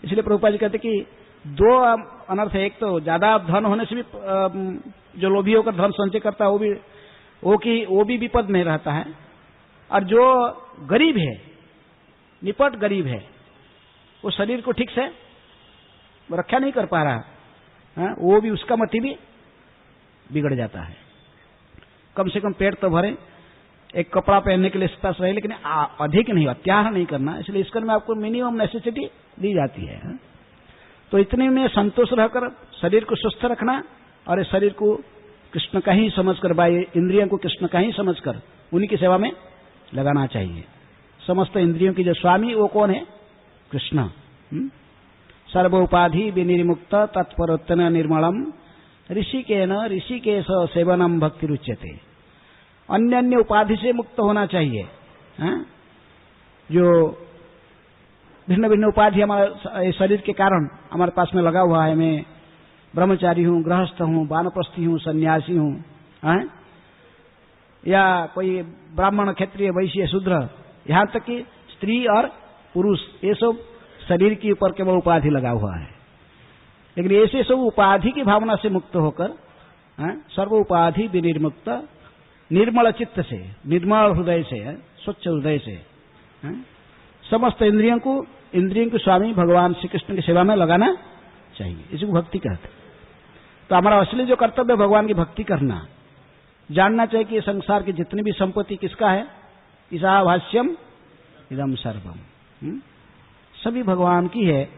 इसलिए प्रभुपाद जी कहते कि 2 अनर्थ है। एक तो ज्यादा धन होने से भी जो लोभी होकर धन संचय करता है वो भी विपद में रहता है, और जो गरीब है, निपट गरीब है, वो शरीर को ठीक से रक्षा नहीं कर पा रहा, वो भी, उसका मति भी बिगड़ जाता है। कम से कम पेट तो भरे, एक कपड़ा पहनने के लिए पास रहे, लेकिन अधिक नहीं, अत्याचार नहीं करना। इसलिए इसकर में आपको मिनिमम नेसेसिटी दी जाती है। तो इतने में संतोष रहकर शरीर को स्वस्थ रखना, और इस शरीर को कृष्ण का ही समझकर, बाह्य इंद्रियों को कृष्ण का ही समझकर उन्हीं की सेवा में लगाना चाहिए। समस्त इंद्रियों की जो स्वामी वो कौन है? कृष्ण। सर्वोपाधि विनिर्मुक्त तत्परोत्तन निर्मलम ऋषिकेश सेवनम भक्ति रुच्यते। अन्य उपाधि से मुक्त होना चाहिए। जो भिन्न भिन्न उपाधि हमारे शरीर के कारण हमारे पास में लगा हुआ है, मैं ब्रह्मचारी हूँ, गृहस्थ हूँ, वानप्रस्थी हूँ, सन्यासी हूँ, या कोई ब्राह्मण, क्षत्रिय, वैश्य, शूद्र, यहाँ तक कि स्त्री और पुरुष, ये सब शरीर के ऊपर केवल उपाधि लगा हुआ है। लेकिन ऐसे सब उपाधि की भावना से मुक्त होकर, सर्व उपाधि विनिर्मुक्त, निर्मल चित्त से, निर्मल हृदय से, स्वच्छ हृदय से, समस्त इंद्रियों के स्वामी भगवान श्री कृष्ण की सेवा में लगाना चाहिए। इसी को भक्ति कहते हैं। तो हमारा असली जो कर्तव्य है भगवान की भक्ति करना। जानना चाहिए कि संसार की जितनी भी संपत्ति किसका है? ईशावास्यम इदम सर्वम, सभी भगवान की है।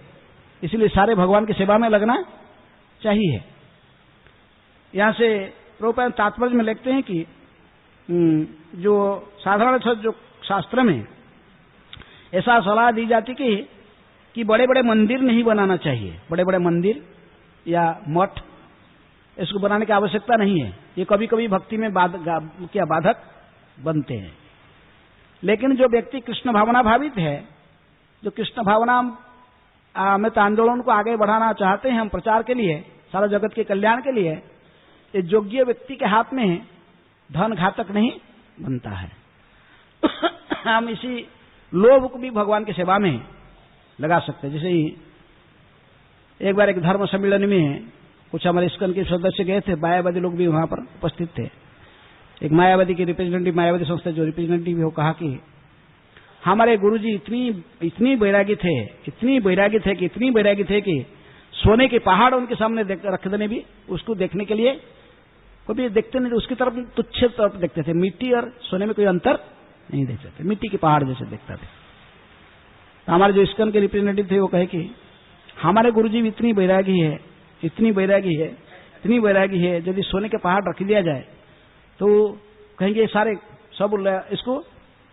इसलिए सारे भगवान की सेवा में लगना चाहिए। यहां से प्रभुपाद तात्पर्य में लिखते हैं कि जो साधारण जो शास्त्र में ऐसा सलाह दी जाती कि बड़े बड़े मंदिर नहीं बनाना चाहिए, बड़े बड़े मंदिर या मठ, इसको बनाने की आवश्यकता नहीं है। ये कभी कभी भक्ति में बाधक बनते हैं। लेकिन जो व्यक्ति कृष्ण भावना भावित है, जो कृष्ण भावना में आंदोलन को आगे बढ़ाना चाहते हैं हम प्रचार के लिए, सारा जगत के कल्याण के लिए, ये योग्य व्यक्ति के हाथ में धन घातक नहीं बनता है। हम इसी लोभ को भी भगवान की सेवा में लगा सकते हैं। जैसे ही एक बार एक धर्म सम्मेलन में कुछ हमारे इस्कॉन के सदस्य गए थे, मायावादी लोग भी वहां पर उपस्थित थे। एक मायावादी के रिप्रेजेंटेटिव, मायावादी संस्था जो रिप्रेजेंटेटिव है, वो कहा कि हमारे गुरुजी इतनी बैरागी थे कि सोने के पहाड़ उनके सामने रख देने भी उसको देखने के लिए कभी देखते नहीं, उसकी तरफ तुच्छ तरफ देखते थे। मिट्टी और सोने में कोई अंतर नहीं देखते थे, मिट्टी के पहाड़ जैसे देखते थे। तो हमारे जो इस्कॉन के रिप्रेजेंटेटिव थे वो कहे कि हमारे गुरुजी इतनी बैरागी है, यदि सोने के पहाड़ रख दिया जाए तो कहेंगे सारे सब इसको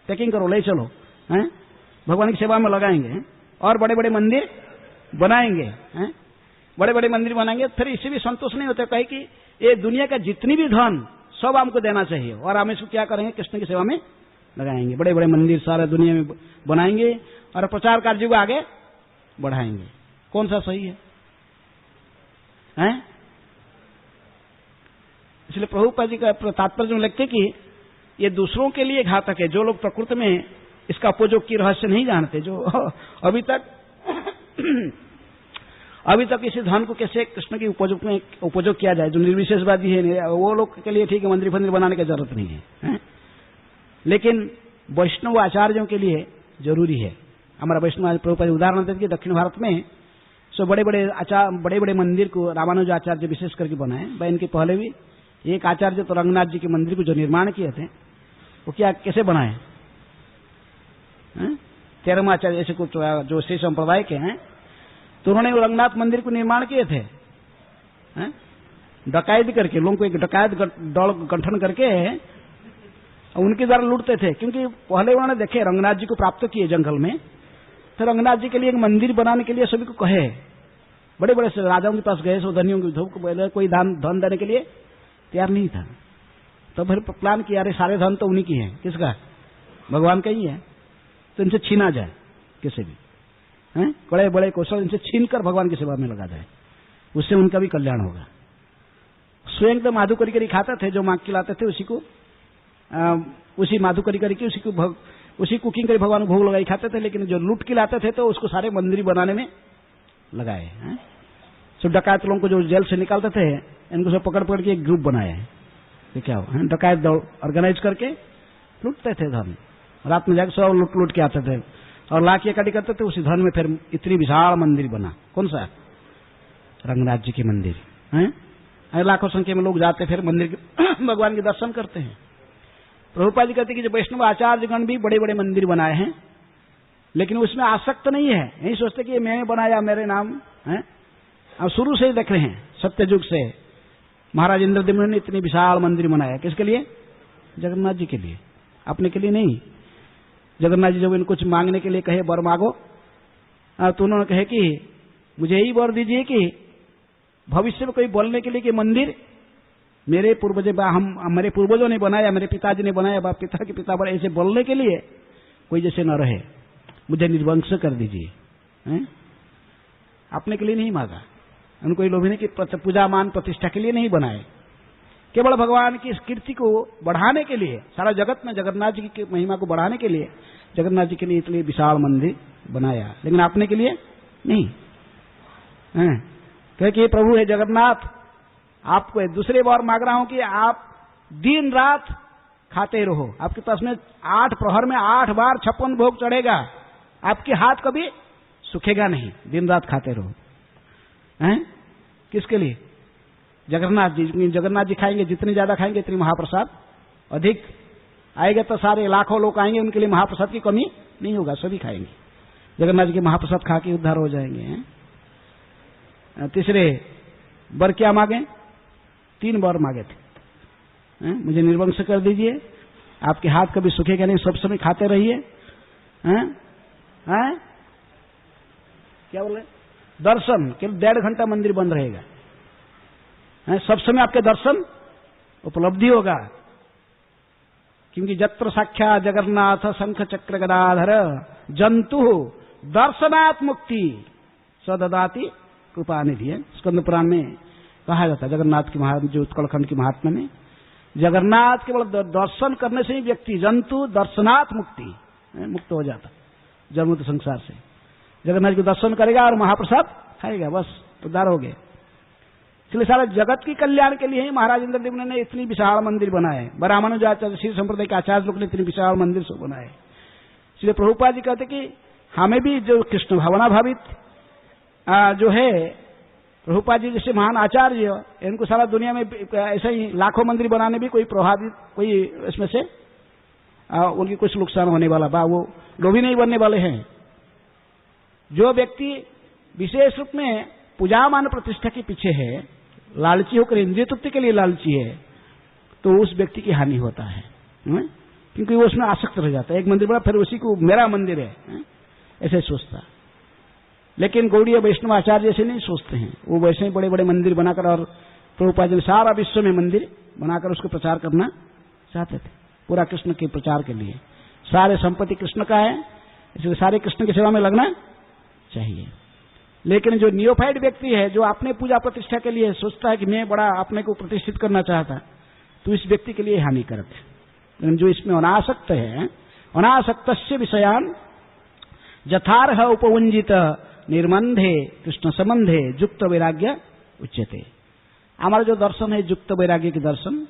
पैकिंग करो, ले चलो, भगवान की सेवा में लगाएंगे और बड़े बड़े मंदिर बनाएंगे, फिर इससे भी संतोष नहीं होता। कहे कि ये दुनिया का जितनी भी धन सब हमको देना चाहिए और हम इसको क्या करेंगे? कृष्ण की सेवा में लगाएंगे, बड़े बड़े मंदिर सारे दुनिया में बनाएंगे और प्रचार कार्य को आगे बढ़ाएंगे। कौन सा सही है? इसलिए प्रभुपाद जी का तात्पर्य में लिखते कि ये दूसरों के लिए घातक है। जो लोग प्रकृति में इसका उपयोग की रहस्य नहीं जानते, जो अभी तक इसी धन को कैसे कृष्ण की उपयोग किया जाए, जो निर्विशेषवादी है, वो लोग के लिए ठीक है, मंदिर फंदिर बनाने की जरूरत नहीं है। लेकिन वैष्णव आचार्यों के लिए जरूरी है। हमारा वैष्णव प्रभुपाद उदाहरण देते कि दक्षिण भारत में सो बड़े बड़े मंदिर को रामानुज आचार्य विशेष करके बनाए। वह इनके पहले भी एक आचार्य तो रंगनाथ जी के मंदिर को जो निर्माण किए थे वो क्या कैसे बनाए? 13वां आचार्य ऐसे कुछ जो श्री संप्रदाय के हैं, तो उन्होंने रंगनाथ मंदिर को निर्माण किए थे डकैती करके, लोगों को एक डकैत दल गठन करके उनके द्वारा लूटते थे। क्योंकि पहले उन्होंने देखे रंगनाथ जी को प्राप्त किए जंगल में, तो रंगनाथ जी के लिए एक मंदिर बनाने के लिए सभी को कहे, बड़े बड़े राजाओं के पास गए, सो धनियों के कोई धन देने के लिए तैयार नहीं था। तो फिर प्लान किया, अरे सारे धन तो उन्हीं की है, किसका? भगवान का ही है, तो इनसे छीना जाए किसी भी बड़े बड़े कौशल इनसे छीन कर भगवान की सेवा में लगा जाए, उससे उनका भी कल्याण होगा। स्वयं तो माधु करी खाते थे, जो मांग खिलाते थे उसी को उसी माधु करी करके उसी कुकिंग कर भगवान को भोग लगाई खाते थे। लेकिन जो लूट के लाते थे तो उसको सारे मंदिर बनाने में लगाए। सो डकैत लोगों को जो जेल से निकालते थे, इनको सब पकड़ पकड़ के एक ग्रुप बनाया है, तो क्या हो डकैत दौड़ ऑर्गेनाइज करके लूटते थे धन, रात में जाकर सब लूट के आते थे और ला के इकट्ठी करते थे। उसी धन में फिर इतनी विशाल मंदिर बना। कौन सा? रंगनाथ जी के मंदिर है। लाखों संख्या में लोग जाते फिर मंदिर के भगवान के दर्शन करते हैं। प्रभुपाद जी कहते कि जो वैष्णव आचार्यगण भी बड़े बड़े मंदिर बनाए हैं, लेकिन उसमें आसक्त नहीं है, नहीं सोचते कि मैंने बनाया मेरे नाम है। अब शुरू से ही देख रहे हैं, सत्ययुग से महाराज इंद्रद्युम्न ने इतनी विशाल मंदिर बनाया। किसके लिए? जगन्नाथ जी के लिए, अपने के लिए नहीं। जगन्नाथ जी जब इनको कुछ मांगने के लिए कहे वर मांगो, तो उन्होंने कहे कि मुझे यही वर दीजिए कि भविष्य में कोई बोलने के लिए कि मंदिर मेरे पूर्वजों ने बनाया, मेरे पिताजी ने बनाया, पिता के पिता बड़े, ऐसे बोलने के लिए कोई जैसे न रहे, मुझे निर्वंश कर दीजिए। अपने के लिए नहीं मांगा, उनको लोभी की पूजा मान प्रतिष्ठा के लिए नहीं बनाए, केवल भगवान की इस कीर्ति को बढ़ाने के लिए, सारा जगत में जगन्नाथ जी की महिमा को बढ़ाने के लिए जगन्नाथ जी के लिए इतने विशाल मंदिर बनाया, लेकिन अपने के लिए नहीं। क्योंकि प्रभु है जगन्नाथ, आपको दूसरे बार मांग रहा हूं कि आप दिन रात खाते रहो, आपके पास में 8 प्रहर में 8 बार 56 भोग चढ़ेगा, आपके हाथ कभी सूखेगा नहीं, दिन रात खाते रहो। किसके लिए? जगन्नाथ जी। जगन्नाथ जी खाएंगे, जितने ज्यादा खाएंगे इतनी महाप्रसाद अधिक आएगा, तो सारे लाखों लोग आएंगे, उनके लिए महाप्रसाद की कमी नहीं होगा, सभी खाएंगे। जगन्नाथ जी के महाप्रसाद खा के उद्धार हो जाएंगे। तीसरे वर क्या मांगे? 3 बार मांगे थे, मुझे निर्वंश कर दीजिए, आपके हाथ कभी सूखेगा नहीं, सब समय खाते रहिए। क्या बोले? दर्शन, केवल 1.5 घंटा मंदिर बंद रहेगा, सब समय आपके दर्शन उपलब्धि होगा। क्योंकि जत्र साक्षा जगन्नाथ शंख चक्र गदाधर जंतु दर्शनात् मुक्ति सददाति कृपा निधि है। स्कंद पुराण में कहा जाता है जगन्नाथ की जो उत्कलखंड की महात्मा में, जगन्नाथ केवल दर्शन करने से ही व्यक्ति जंतु दर्शनात् मुक्ति मुक्त हो जाता, जन्मत संसार से। जगन्नाथ के दर्शन करेगा और महाप्रसाद खाएगा, बस उद्धार हो गए। इसलिए सारे जगत की कल्याण के लिए ही महाराज इंद्रद्युम्न ने इतनी विशाल मंदिर बनाए। रामानुज आचार्य श्री संप्रदाय के आचार्य लोग ने इतनी विशाल मंदिर से बनाए। इसलिए प्रभुपाद जी कहते कि हमें भी जो कृष्ण भावना भावित जो है प्रभुपाद जी जैसे महान आचार्य, इनको सारा दुनिया में ऐसे ही लाखों मंदिर बनाने भी कोई प्रभावित, कोई इसमें से उनकी कुछ नुकसान होने वाला बा, वो लोभी नहीं बनने वाले हैं। जो व्यक्ति विशेष रूप में पूजा मान प्रतिष्ठा के पीछे है, लालची होकर इंद्रिय तृप्ति के लिए लालची है, तो उस व्यक्ति की हानि होता है, क्योंकि वो उसमें आसक्त रह जाता है। एक मंदिर बना फिर उसी को मेरा मंदिर है, ऐसे सोचता। लेकिन गौड़ीय वैष्णव आचार्य जैसे नहीं सोचते हैं, वो वैसे ही बड़े बड़े मंदिर बनाकर, और प्रभुपाद जी सारा विश्व में मंदिर बनाकर उसको प्रचार करना चाहते थे, पूरा कृष्ण के प्रचार के लिए। सारे संपत्ति कृष्ण का है, इसलिए सारे कृष्ण की सेवा में लगना चाहिए। लेकिन जो नियोफाइड व्यक्ति है, जो अपने पूजा प्रतिष्ठा के लिए सोचता है कि मैं बड़ा अपने को प्रतिष्ठित करना चाहता, तो इस व्यक्ति के लिए हानिकारक है। लेकिन जो इसमें अनासक्त है, अनासक्तस्य विषयान यथार्ह उपवंजित निर्मंधे कृष्ण संबंधे युक्त वैराग्य उच्यते। हमारा जो दर्शन है युक्त वैराग्य के दर्शन,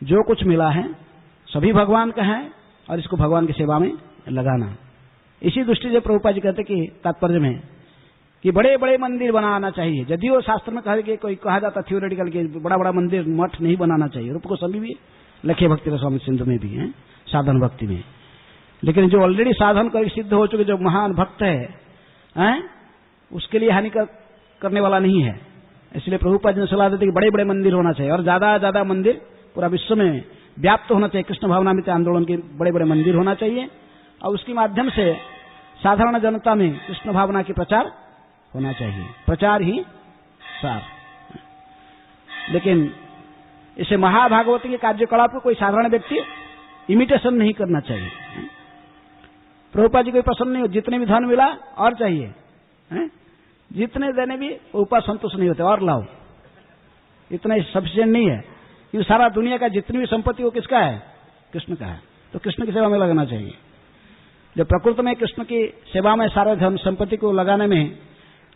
जो कुछ मिला है सभी भगवान का है, और इसको भगवान की सेवा में लगाना। इसी दृष्टि से प्रभुपाद जी कहते कि तात्पर्य में कि बड़े बड़े मंदिर बनाना चाहिए। यदियो शास्त्र में कहा जाता थियोरेटिकल कि बड़ा बड़ा मंदिर मठ नहीं बनाना चाहिए, रूप गोस्वामी भी लिखे भक्ति रसामृत सिंधु में भी है साधन भक्ति में। लेकिन जो ऑलरेडी साधन कर सिद्ध हो चुके जो महान भक्त है उसके लिए हानि करने वाला नहीं है। इसलिए प्रभुपाद जी ने सलाह देते कि बड़े बड़े मंदिर होना चाहिए और ज्यादा मंदिर पूरा विश्व में व्याप्त होना चाहिए। कृष्ण भावनामृत आंदोलन के बड़े बड़े मंदिर होना चाहिए और उसके माध्यम से साधारण जनता में कृष्ण भावना की प्रचार होना चाहिए। प्रचार ही सार। लेकिन इसे महाभागवती के कार्यकलाप को कोई साधारण व्यक्ति इमिटेशन नहीं करना चाहिए। प्रभुपाद जी को पसंद नहीं हो, जितने भी धन मिला और चाहिए, जितने देने भी ऊपर संतुष्ट नहीं होते, और लाओ, इतना सफिशिएंट नहीं है। ये सारा दुनिया का जितनी भी संपत्ति वो किसका है? कृष्ण का है। तो कृष्ण की सेवा में लगना चाहिए। जो प्रकृति में कृष्ण की सेवा में सारे धन संपत्ति को लगाने में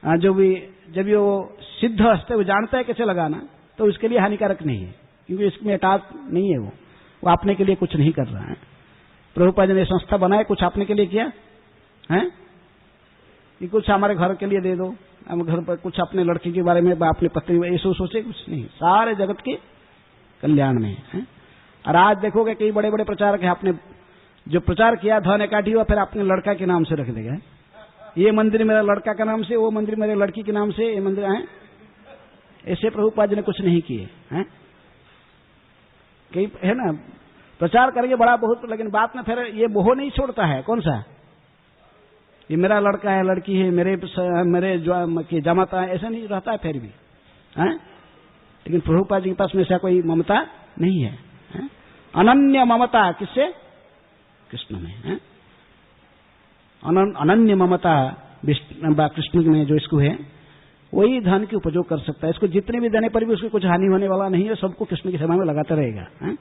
जब वो सिद्ध हस्ते वो जानता है कैसे लगाना, तो उसके लिए हानिकारक नहीं है, क्योंकि इसमें अटैच नहीं है। वो अपने के लिए कुछ नहीं कर रहा है। प्रभुपाद जी ने संस्था बनाए, कुछ अपने के लिए किया है कि कुछ हमारे घर के लिए दे दो, हम घर पर कुछ अपने लड़के के बारे में, अपने पत्नी में, ऐसे सोचे कुछ नहीं, सारे जगत के कल्याण में है। और आज देखोगे कई बड़े बड़े प्रचारक है, आपने जो प्रचार किया धन इकट्ठी हुआ, फिर अपने लड़का के नाम से रख देगा। ये मंदिर मेरा लड़का का नाम से, वो मंदिर मेरे लड़की के नाम से, ये मंदिर है। ऐसे प्रभुपाद जी ने कुछ नहीं किए हैं। कई है ना, प्रचार करेंगे बड़ा बहुत, लेकिन बात में फिर ये मोह नहीं छोड़ता है। कौन सा? ये मेरा लड़का है, लड़की है, मेरे जमाता है, ऐसा नहीं रहता है फिर भी है। लेकिन प्रभुपाद जी के पास में ऐसा कोई ममता नहीं है। अनन्य ममता किससे? कृष्ण में है। अनन्य ममता कृष्ण में जो इसको है, वही धन की उपयोग कर सकता है। इसको जितने भी देने पर भी उसको कुछ हानि होने वाला नहीं है। सबको कृष्ण की सेवा में लगाता रहेगा है?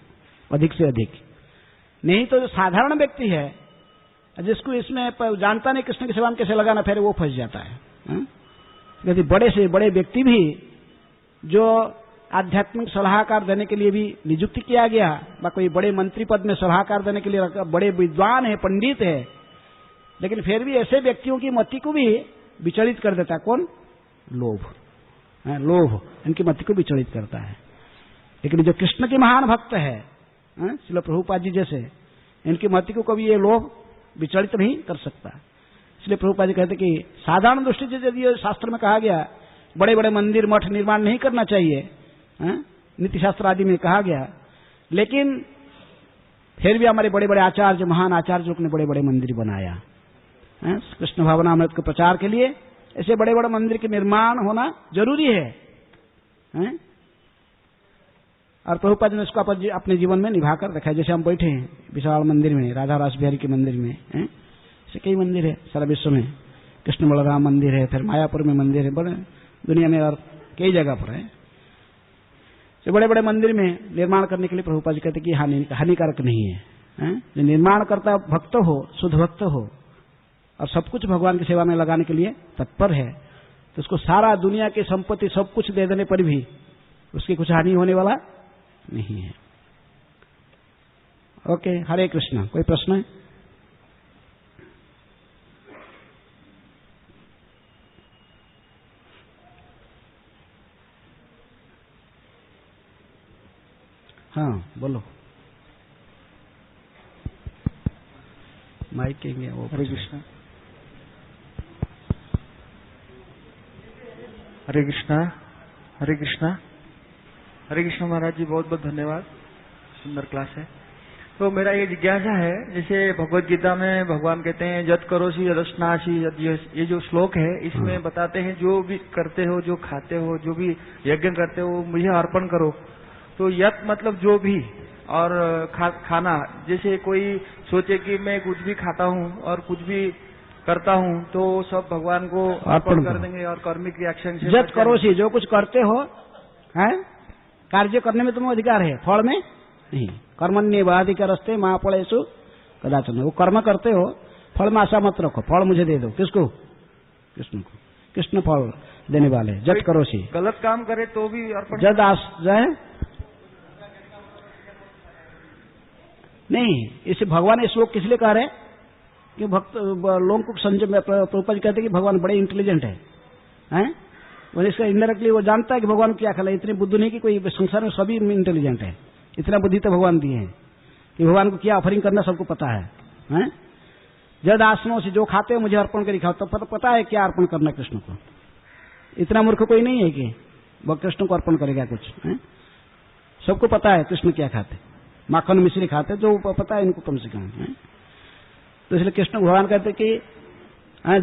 अधिक से अधिक। नहीं तो जो साधारण व्यक्ति है, जिसको इसमें जानता नहीं कृष्ण की सेवा में कैसे लगाना, फिर वो फंस जाता है। यदि बड़े से बड़े व्यक्ति भी जो आध्यात्मिक सलाहकार देने के लिए भी नियुक्त किया गया, कोई बड़े मंत्री पद में सलाहकार देने के लिए बड़े विद्वान है, पंडित है, लेकिन फिर भी ऐसे व्यक्तियों की मति को भी विचलित कर देता है। कौन? लोभ। लोभ इनकी मति को विचलित करता है। लेकिन जो कृष्ण के महान भक्त है, श्रील प्रभुपाद जी जैसे, इनकी मति को कभी ये लोभ विचलित नहीं कर सकता। इसलिए प्रभुपाद जी कहते कि साधारण दृष्टि से यदि शास्त्र में कहा गया बड़े बड़े मंदिर मठ निर्माण नहीं करना चाहिए, नीति शास्त्र आदि में कहा गया, लेकिन फिर भी हमारे बड़े बड़े आचार्य, महान आचार्यों ने बड़े बड़े मंदिर बनाया कृष्ण भावनामृत के प्रचार के लिए। ऐसे बड़े बड़े मंदिर के निर्माण होना जरूरी है। और प्रभुपाद ने इसको अपने जीवन में निभाकर रखा है। जैसे हम बैठे हैं विशाल मंदिर में, राधा रास बिहारी के मंदिर में, ऐसे कई मंदिर है सारा विश्व में। कृष्ण बलराम मंदिर है, फिर मायापुर में मंदिर है, बड़े दुनिया में और कई जगह पर है। तो बड़े बड़े मंदिर में निर्माण करने के लिए प्रभुपाद जी कहते कि हानिकारक नहीं है। जो निर्माण करता भक्त हो, शुद्ध भक्त हो और सब कुछ भगवान की सेवा में लगाने के लिए तत्पर है, तो उसको सारा दुनिया की संपत्ति सब कुछ दे देने पर भी उसकी कुछ हानि होने वाला नहीं है। ओके, हरे कृष्ण। कोई प्रश्न है? हाँ बोलो। माइक के वो। हरे कृष्ण। हरे कृष्णा। हरे कृष्णा। हरे कृष्ण महाराज जी, बहुत बहुत धन्यवाद। सुंदर क्लास है। तो मेरा ये जिज्ञासा है, जैसे भगवत गीता में भगवान कहते हैं यत् करोषि यदश्नासि, ये जो श्लोक है इसमें बताते हैं जो भी करते हो, जो खाते हो, जो भी यज्ञ करते हो मुझे अर्पण करो। तो यत् मतलब जो भी, और खाना, जैसे कोई सोचे कि मैं कुछ भी खाता हूँ और कुछ भी करता हूँ तो सब भगवान को अर्पण कर देंगे और कर्मिक रिएक्शन से। यत् करोषि, जो कुछ करते हो है, कार्य करने में तुम्हें अधिकार है, फल में नहीं। कर्मण्येवाधिकारस्ते मा फलेषु कदाचन। वो कर्म करते हो, फल में आशा मत रखो, फल मुझे दे दो। किसको? कृष्ण को। कृष्ण फल देने वाले। यत् करोषि, गलत काम करे तो भी अर्पण। जद आस जाए नहीं, इसे भगवान ये श्लोक किस लिए कह रहे हैं कि भक्त लोगों को संजय प्रभुपाद जी कहते हैं कि भगवान बड़े इंटेलिजेंट है, और इसका इंडायरेक्टली वो जानता है कि भगवान क्या खिला, इतनी बुद्धि नहीं कि कोई संसार में सभी इंटेलिजेंट है, इतना बुद्धि तो भगवान दिए हैं कि भगवान को क्या ऑफरिंग करना सबको पता है? जद आसनों से जो खाते हो मुझे अर्पण कर दिखाओ, तो पता है क्या अर्पण करना कृष्ण को। इतना मूर्ख कोई नहीं है कि वो कृष्ण को अर्पण करेगा कुछ, सबको पता है कृष्ण क्या खाते, माखन मिश्री खाते, जो पता है इनको कम से कम। तो इसलिए कृष्ण भगवान कहते कि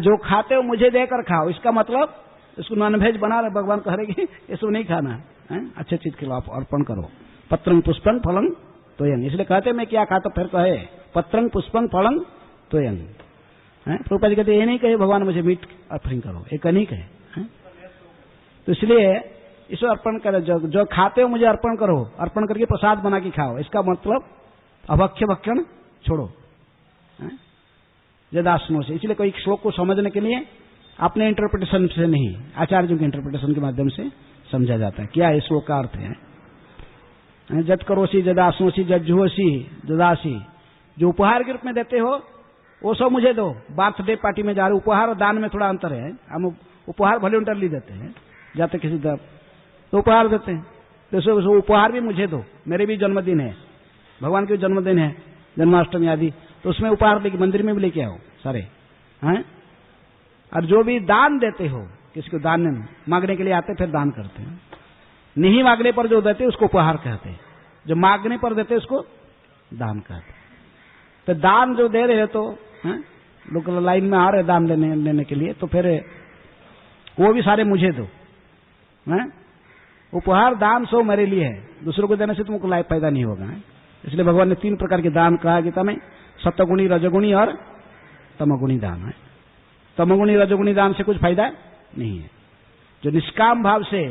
जो खाते हो मुझे देकर खाओ, इसका मतलब इसको नॉनवेज बना रहे, भगवान कह रहे कि इसको नहीं खाना है, अच्छे चीज खिलाओ, अर्पण करो। पत्रंग पुष्पंग फलंग तोयंग, इसलिए कहते मैं क्या खाता, फिर कहे पत्रंग पुष्पंग फलंग तोयंग। प्रभुपाद जी कहते ये नहीं कहे भगवान मुझे मीट अर्पण करो, एक नहीं कहे। तो इसलिए इसको अर्पण करो, जो खाते हो मुझे अर्पण करो, अर्पण करके प्रसाद बना के खाओ, इसका मतलब अभक्ष्य भक्षण छोड़ो, जदासनों से। इसलिए कोई श्लोक को समझने के लिए अपने इंटरप्रिटेशन से नहीं, आचार्यों के इंटरप्रिटेशन के माध्यम से समझा जाता है क्या इस श्लोक का अर्थ है। जद करोसी जदासनोसी जज्जुहोसी जदासी, जो उपहार के रूप में देते हो वो सब मुझे दो। बर्थडे पार्टी में जा रहे, उपहार और दान में थोड़ा अंतर है, हम उपहार वॉलंटरली देते हैं, जाते किसी तो उपहार देते हैं, तो उपहार भी मुझे दो, मेरे भी जन्मदिन है, भगवान के जन्मदिन है, जन्माष्टमी आदि, तो उसमें उपहार लेके मंदिर में भी लेके आओ सारे, हैं। और जो भी दान देते हो, किसी को दान मांगने के लिए आते फिर दान करते हैं, नहीं मांगने पर जो देते उसको उपहार कहते हैं, जो मांगने पर देते उसको दान कहते हैं। तो दान जो दे रहे तो लोग लाइन में आ रहे दान लेने के लिए, तो फिर वो भी सारे मुझे दो। उपहार दान सो मेरे लिए है, दूसरों को देने से तुमको लाइफ फायदा नहीं होगा। इसलिए भगवान ने 3 प्रकार के दान कहा गीता में, सत्वगुणी, रजगुणी और तमगुणी दान है। तमगुणी रजगुणी दान से कुछ फायदा नहीं है। जो निष्काम भाव से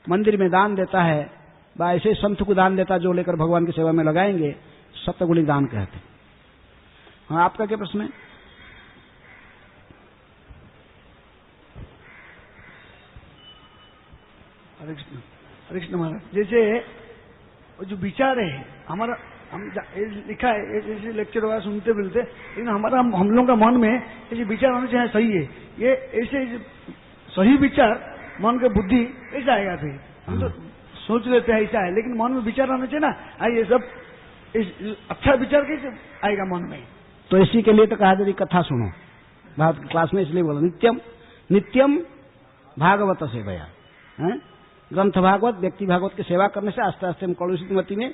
मंदिर में दान देता है व ऐसे संत को दान देता जो लेकर भगवान की सेवा में लगाएंगे, सत्वगुणी दान कहते हैं। हाँ, आपका क्या प्रश्न है? हरे कृष्ण महाराज, जैसे जो विचार है हमारा, हम लिखा है जैसे लेक्चर वगैरह सुनते मिलते, लेकिन हमारा हम लोगों का मन में ऐसे विचार होने चाहिए सही है, ये ऐसे सही विचार मन के बुद्धि ऐसा आएगा, फिर हम तो सोच लेते हैं ऐसा है, लेकिन मन में विचार आना चाहिए ना, ये सब अच्छा विचार कैसे आएगा मन में? तो इसी के लिए तो कहा यदि कथा सुनो, भागवत क्लास में इसलिए बोला नित्यम नित्यम भागवत सेवया, ग्रंथ भागवत व्यक्ति भागवत की सेवा करने से आस्ते आस्ते हम कलुषित मति में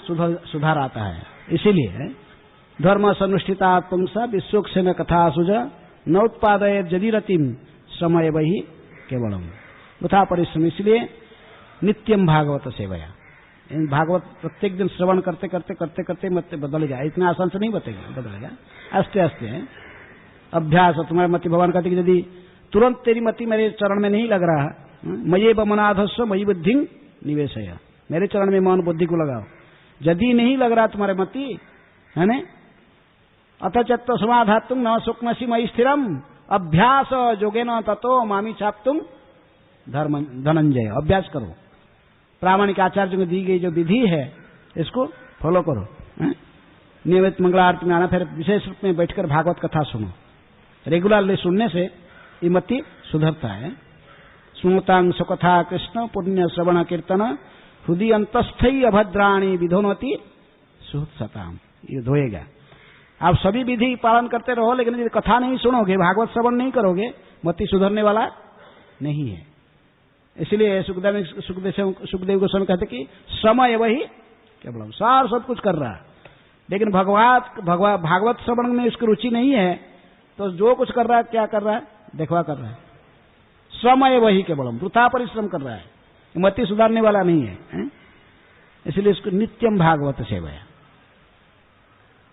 सुधार आता है। इसीलिए धर्म सनुष्ठिता पुंसा विश्वक्षेम कथा सुज न उत्पादय जदीरतिम समय वही केवलम उथा परिश्रम। इसलिए नित्यम भागवत सेवया, भागवत प्रत्येक दिन श्रवण करते करते करते करते मत बदल जाए, इतना आसान से नहीं बदलेगा, आस्ते आस्ते अभ्यास। तुम्हारे मति भगवान कहते कि यदि तुरंत तेरी मति मेरे चरण में नहीं लग रहा, मये बमनाधस्व मयि बुद्धि निवेशय, मेरे चरण में मन बुद्धि को लगाओ। यदि नहीं लग रहा तुम्हारे मति, है न, अथ चत्त समाधातुम न सुक्नसी मयि स्थिरम अभ्यास जोगे न ततो मामी छापतुम धर्म धनंजय। अभ्यास करो, प्रामाणिक आचार्य को दी गई जो विधि है इसको फॉलो करो, नियमित मंगला आरती में आना, फिर विशेष रूप में बैठकर भागवत कथा सुनो। रेगुलरली सुनने से ये मति सुधरता है। सुनतांग सुकथा कृष्ण पुण्य श्रवण कीर्तन हृदय अंतस्थई अभद्राणी विधोनति सुहृत्सताम, ये धोएगा। आप सभी विधि पालन करते रहो, लेकिन यदि कथा नहीं सुनोगे, भागवत श्रवण नहीं करोगे, मति सुधरने वाला नहीं है। इसलिए सुखदेव गोस्वामी कहते कि समय वही केवल, सार सब कुछ कर रहा है, लेकिन भागवत श्रवण में उसकी रुचि नहीं है, तो जो कुछ कर रहा है क्या कर रहा है, देखवा कर रहा है। समय वही केवलम, वृथा परिश्रम कर रहा है, मति सुधारने वाला नहीं है। इसलिए इसको नित्यम भागवत सेवा,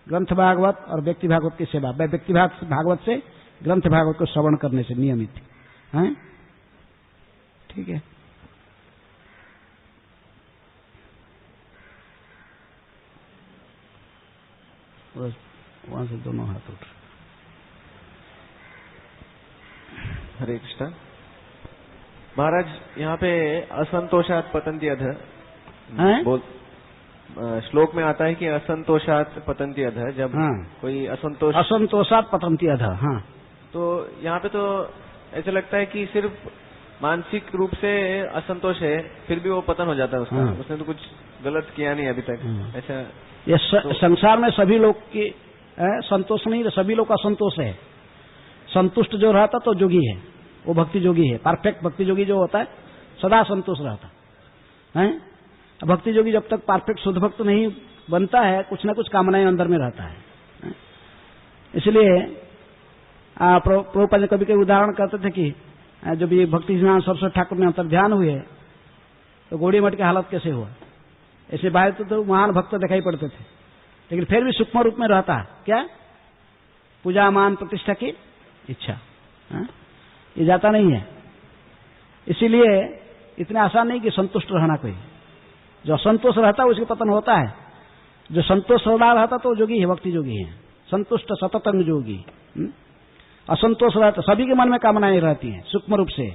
ग्रंथ भागवत और व्यक्ति भागवत की सेवा, व्यक्ति भागवत से ग्रंथ भागवत को श्रवण करने से नियमित है। ठीक है, वहां से दोनों हाथ उठ। हरे कृष्ण महाराज, यहाँ पे असंतोषात पतंती अध बोल, श्लोक में आता है कि असंतोषात पतंती अधः, जब हाँ। कोई असंतोष असंतोषात पतंती अधः। हाँ, तो यहाँ पे तो ऐसा लगता है कि सिर्फ मानसिक रूप से असंतोष है, फिर भी वो पतन हो जाता है उसका। हाँ। उसने तो कुछ गलत किया नहीं अभी तक। ऐसा ये संसार में सभी लोग की संतोष नहीं, सभी लोग का संतोष है। संतुष्ट जो रहता तो जोगी है, वो भक्ति जोगी है। परफेक्ट भक्ति जोगी जो होता है सदा संतोष रहता है। भक्ति जोगी जब तक परफेक्ट शुद्ध भक्त नहीं बनता है, कुछ ना कुछ कामनाएं अंदर में रहता है। इसलिए प्रभुपाद कभी कभी उदाहरण करते थे कि जब ये भक्ति विद्वान सरस्वती ठाकुर में अंतर्ध्यान हुए तो गौड़ी मठ की हालत कैसे हुआ। ऐसे बाहर तो महान भक्त दिखाई पड़ते थे, लेकिन फिर भी सूक्ष्म रूप में रहता है क्या, पूजा मान प्रतिष्ठा की इच्छा। ये जाता नहीं है। इसीलिए इतना आसान नहीं कि संतुष्ट रहना कोई। जो असंतोष रहता है उसके पतन होता है। जो संतोष सदा रहता तो जोगी है, भक्ति जोगी है। संतुष्ट सततंग जोगी। असंतोष रहता, सभी के मन में कामनाएं रहती हैं सूक्ष्म रूप से।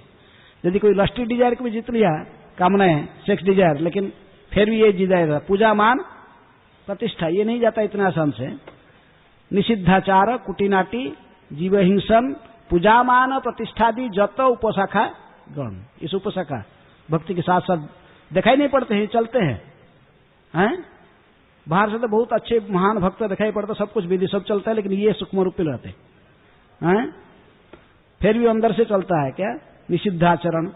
यदि कोई लस्टी डिजायर को भी जीत लिया, कामनाएं सेक्स डिजायर, लेकिन फिर भी ये डिजायर पूजा मान प्रतिष्ठा, ये नहीं जाता इतना आसान से। निषिद्धाचार कुटिनाटी जीव हिंसन पूजा मान प्रतिष्ठादि जत उपशाखा गण। इस उपशाखा भक्ति के साथ साथ दिखाई नहीं पड़ते हैं, चलते हैं। बाहर से तो बहुत अच्छे महान भक्त दिखाई पड़ते, सब कुछ विधि सब चलता है, लेकिन ये सूक्ष्म रूप में रहते हैं। फिर भी अंदर से चलता है क्या, निषिद्धाचरण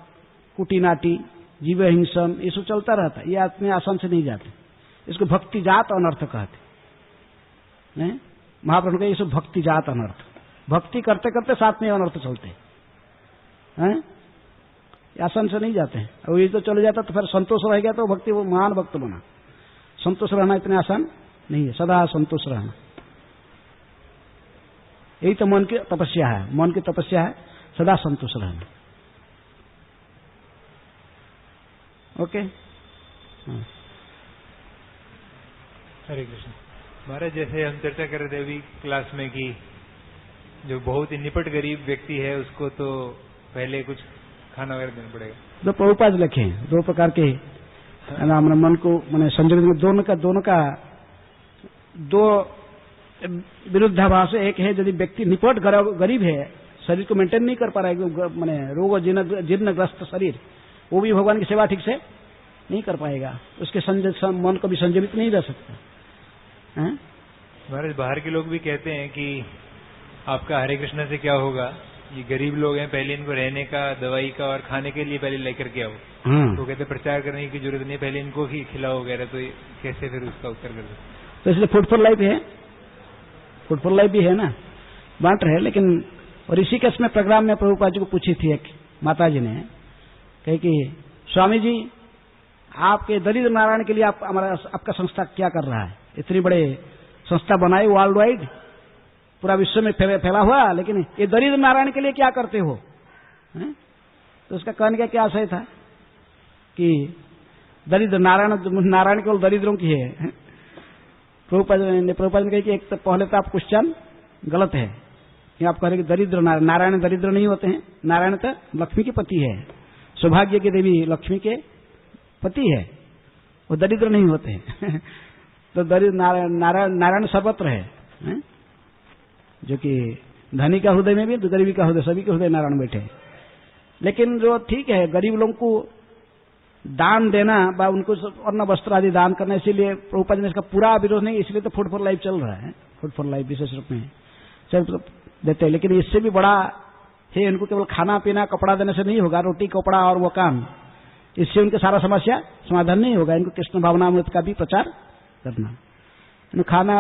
कुटिनाटी जीव हिंसन, ये सब चलता रहता है। ये इतने आसान से नहीं जाते। इसको भक्ति जात अनर्थ कहते हैं। महाप्रभु का ये सब भक्ति जात अनर्थ। भक्ति करते करते साथ में अनर्थ चलते हैं। आसान से नहीं जाते हैं। और ये तो चले जाता तो फिर संतोष रह गया तो भक्ति वो महान भक्त बना। संतोष रहना इतना आसान नहीं है, सदा संतोष रहना। यही तो मन की तपस्या है। मन की तपस्या है सदा संतोष रहना। ओके। हरे कृष्ण। महाराज, जैसे हम चर्चा कर रहे थे अभी क्लास में कि जो बहुत ही निपट गरीब व्यक्ति है उसको तो पहले कुछ खाना वगैरह देना पड़ेगा। दो प्रभुपाद लिखे हैं, दो प्रकार के नाम मन को मैंने संजय में दोनों का दो विरुद्धाभास। एक है यदि व्यक्ति निपट गरीब है, शरीर को मेंटेन नहीं कर पा रहा है, मैंने रोग जीर्णग्रस्त शरीर, वो भी भगवान की सेवा ठीक से नहीं कर पाएगा। उसके मन को भी संयमित नहीं रह सकता। महाराज, बाहर के लोग भी कहते हैं कि आपका हरे कृष्ण से क्या होगा, ये गरीब लोग हैं, पहले इनको रहने का, दवाई का और खाने के लिए पहले लेकर के आओ। तो कहते प्रचार करने की जरूरत नहीं, पहले इनको ही खिलाओ वगैरह। तो कैसे फिर उसका उत्तर कर सकते? तो इसलिए फूड फॉर लाइफ है, फूड फॉर लाइफ भी है ना, बांट रहे। लेकिन और इसी केस में प्रोग्राम में प्रभुपाद जी को पूछी थी एक माता जी ने, कही कि स्वामी जी आपके दरिद्र नारायण के लिए आपका संस्था क्या कर रहा है? इतनी बड़े संस्था बनाई वर्ल्ड वाइड, पूरा विश्व में फैला हुआ, लेकिन ये दरिद्र नारायण के लिए क्या करते हो? तो उसका कहने का क्या आशय था कि दरिद्र नारायण केवल दरिद्रों की है। प्रभुपाद ने कहा कि एक तो पहले तो आप क्वेश्चन गलत है कि आप कह रहे कि दरिद्र नारायण दरिद्र नहीं होते हैं। नारायण तो लक्ष्मी के पति है, सौभाग्य की देवी लक्ष्मी के पति है, वो दरिद्र नहीं होते हैं। तो दरिद्र नारायण सर्वत्र है, जो कि धनी का हृदय में भी, गरीबी का हृदय, सभी के हृदय नारायण बैठे। लेकिन जो ठीक है, गरीब लोगों को दान देना व उनको अन्न वस्त्र आदि दान करना, इसीलिए प्रभुपाद ने इसका पूरा विरोध नहीं, इसलिए तो फूड फॉर लाइफ चल रहा है। फूड फॉर लाइफ विशेष रूप में चल देते हैं। लेकिन इससे भी बड़ा है, इनको केवल खाना पीना कपड़ा देने से नहीं होगा, रोटी कपड़ा और वो काम, इससे उनके सारा समस्या समाधान नहीं होगा। इनको कृष्ण भावनामृत का भी प्रचार करना,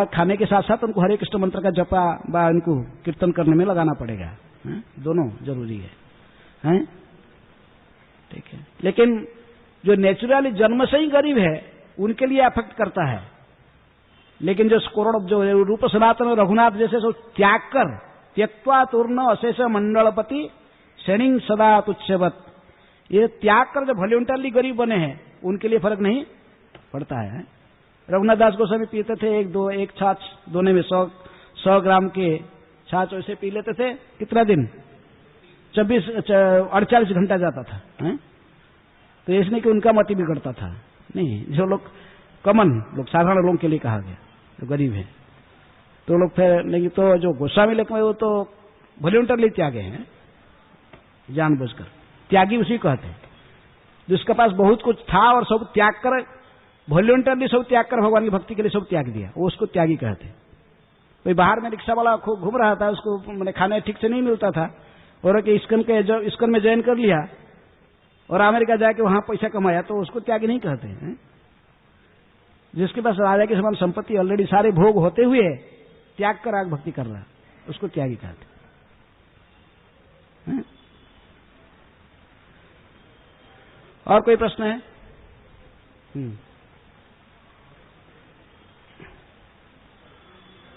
खाने के साथ साथ उनको हरे कृष्ण मंत्र का जपा व उनको कीर्तन करने में लगाना पड़ेगा। दोनों जरूरी है। ठीक है। लेकिन जो नेचुरली जन्म से ही गरीब है उनके लिए अफेक्ट करता है। लेकिन जो करोड़ जो रूप सनातन रघुनाथ जैसे सब त्याग कर त्यक्वा तूर्ण अशेष मंडलपति शनिंग सदा तुच्छवत, ये त्याग कर जो वॉलंटरली गरीब बने हैं उनके लिए फर्क नहीं पड़ता है। रघुनाथ दास गोस्वामी पीते थे एक छाछ दोने में 100 ग्राम के छाछ वैसे पी लेते थे। कितना दिन? 48 घंटा जाता था। तो इसलिए कि उनका मति बिगड़ता था नहीं। जो लोग कॉमन लोग, साधारण लोगों के लिए कहा गया, जो गरीब है। तो लोग फिर नहीं, तो जो गोस्वामी लेख में वो तो वॉलंटरली त्यागे हैं, जानबूझकर। त्यागी उसी कहते हैं जिसके पास बहुत कुछ था और सब त्याग कर, वॉलंटरली सब त्याग कर भगवान की भक्ति के लिए सब त्याग दिया, वो उसको त्यागी कहते हैं। कोई बाहर में रिक्शा वाला खूब घूम रहा था, उसको मैंने खाने ठीक से नहीं मिलता था, और कि इस्कन में ज्वाइन कर लिया और अमेरिका जाके वहां पैसा कमाया, तो उसको त्यागी नहीं कहते हैं। जिसके पास राजा की समान संपत्ति ऑलरेडी सारे भोग होते हुए त्याग कर आग भक्ति कर रहा, उसको त्यागी कहते हैं। और कोई प्रश्न है?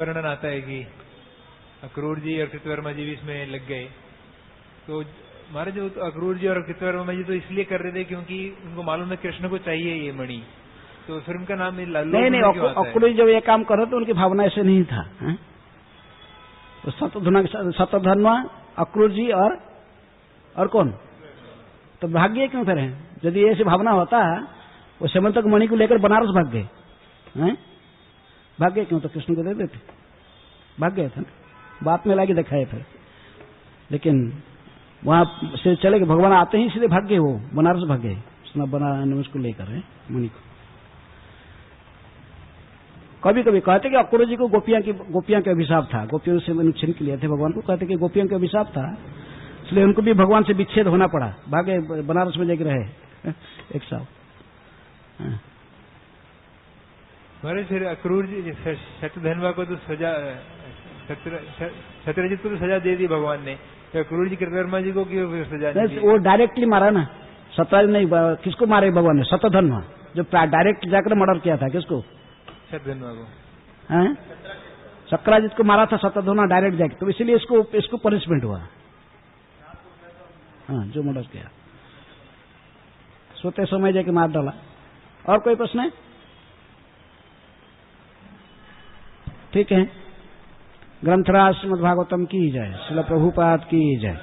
वर्णन आता है कि अक्रूर जी और कृतवर्मा जी भी इसमें लग गए। तो महाराज जो अक्रूर जी और कृतवर्मा जी तो इसलिए कर रहे थे क्योंकि उनको मालूम है कृष्ण को चाहिए ये मणि, तो फिर उनका नाम नहीं, अक्रूर जब ये काम कर रहे तो उनकी भावना ऐसे नहीं था। तो शतधन्वा अक्रूर जी और कौन, तो भाग्य क्यों करें? यदि ऐसी भावना होता वो समंतक मणि को लेकर बनारस भाग गए, भाग्य क्यों? तो कृष्ण को दे देते, भाग गए थे ना, बात में लाके दिखाए थे। लेकिन वहां से चले गए, भगवान आते ही इसलिए भाग गए, वो बनारस भाग गए उसको लेकर मणि को। कभी कभी कहते कि अक्रूर जी को गोपियां के अभिशाप था, गोपियों से छीन के लिए थे भगवान को, कहते कि गोपियों के अभिशाप था, इसलिए उनको भी भगवान से विच्छेद होना पड़ा, भागे बनारस में जाके रहे एक साल। हमारे फिर अक्रूर जी शतधन्वा को तो सजा, शत्रजित को तो सजा दे दी भगवान ने, तो अक्रूर जी कृतवर्मा जी को क्यों सजा दी? वो डायरेक्टली मारा ना, शतराज नहीं, किसको मारे भगवान ने? शतधन्वा, जो डायरेक्ट जाकर मर्डर किया था, किसको? शतधन्वा को। शक्राजित को मारा था शतधन्वा डायरेक्ट जाके, तो इसीलिए इसको पनिशमेंट हुआ। हाँ, जो मर्डर किया सोते समय जाके मार डाला। और कोई प्रश्न है? ठीक है, ग्रंथराज श्रीमद्भागवतम की जय, श्रील प्रभुपाद की जय।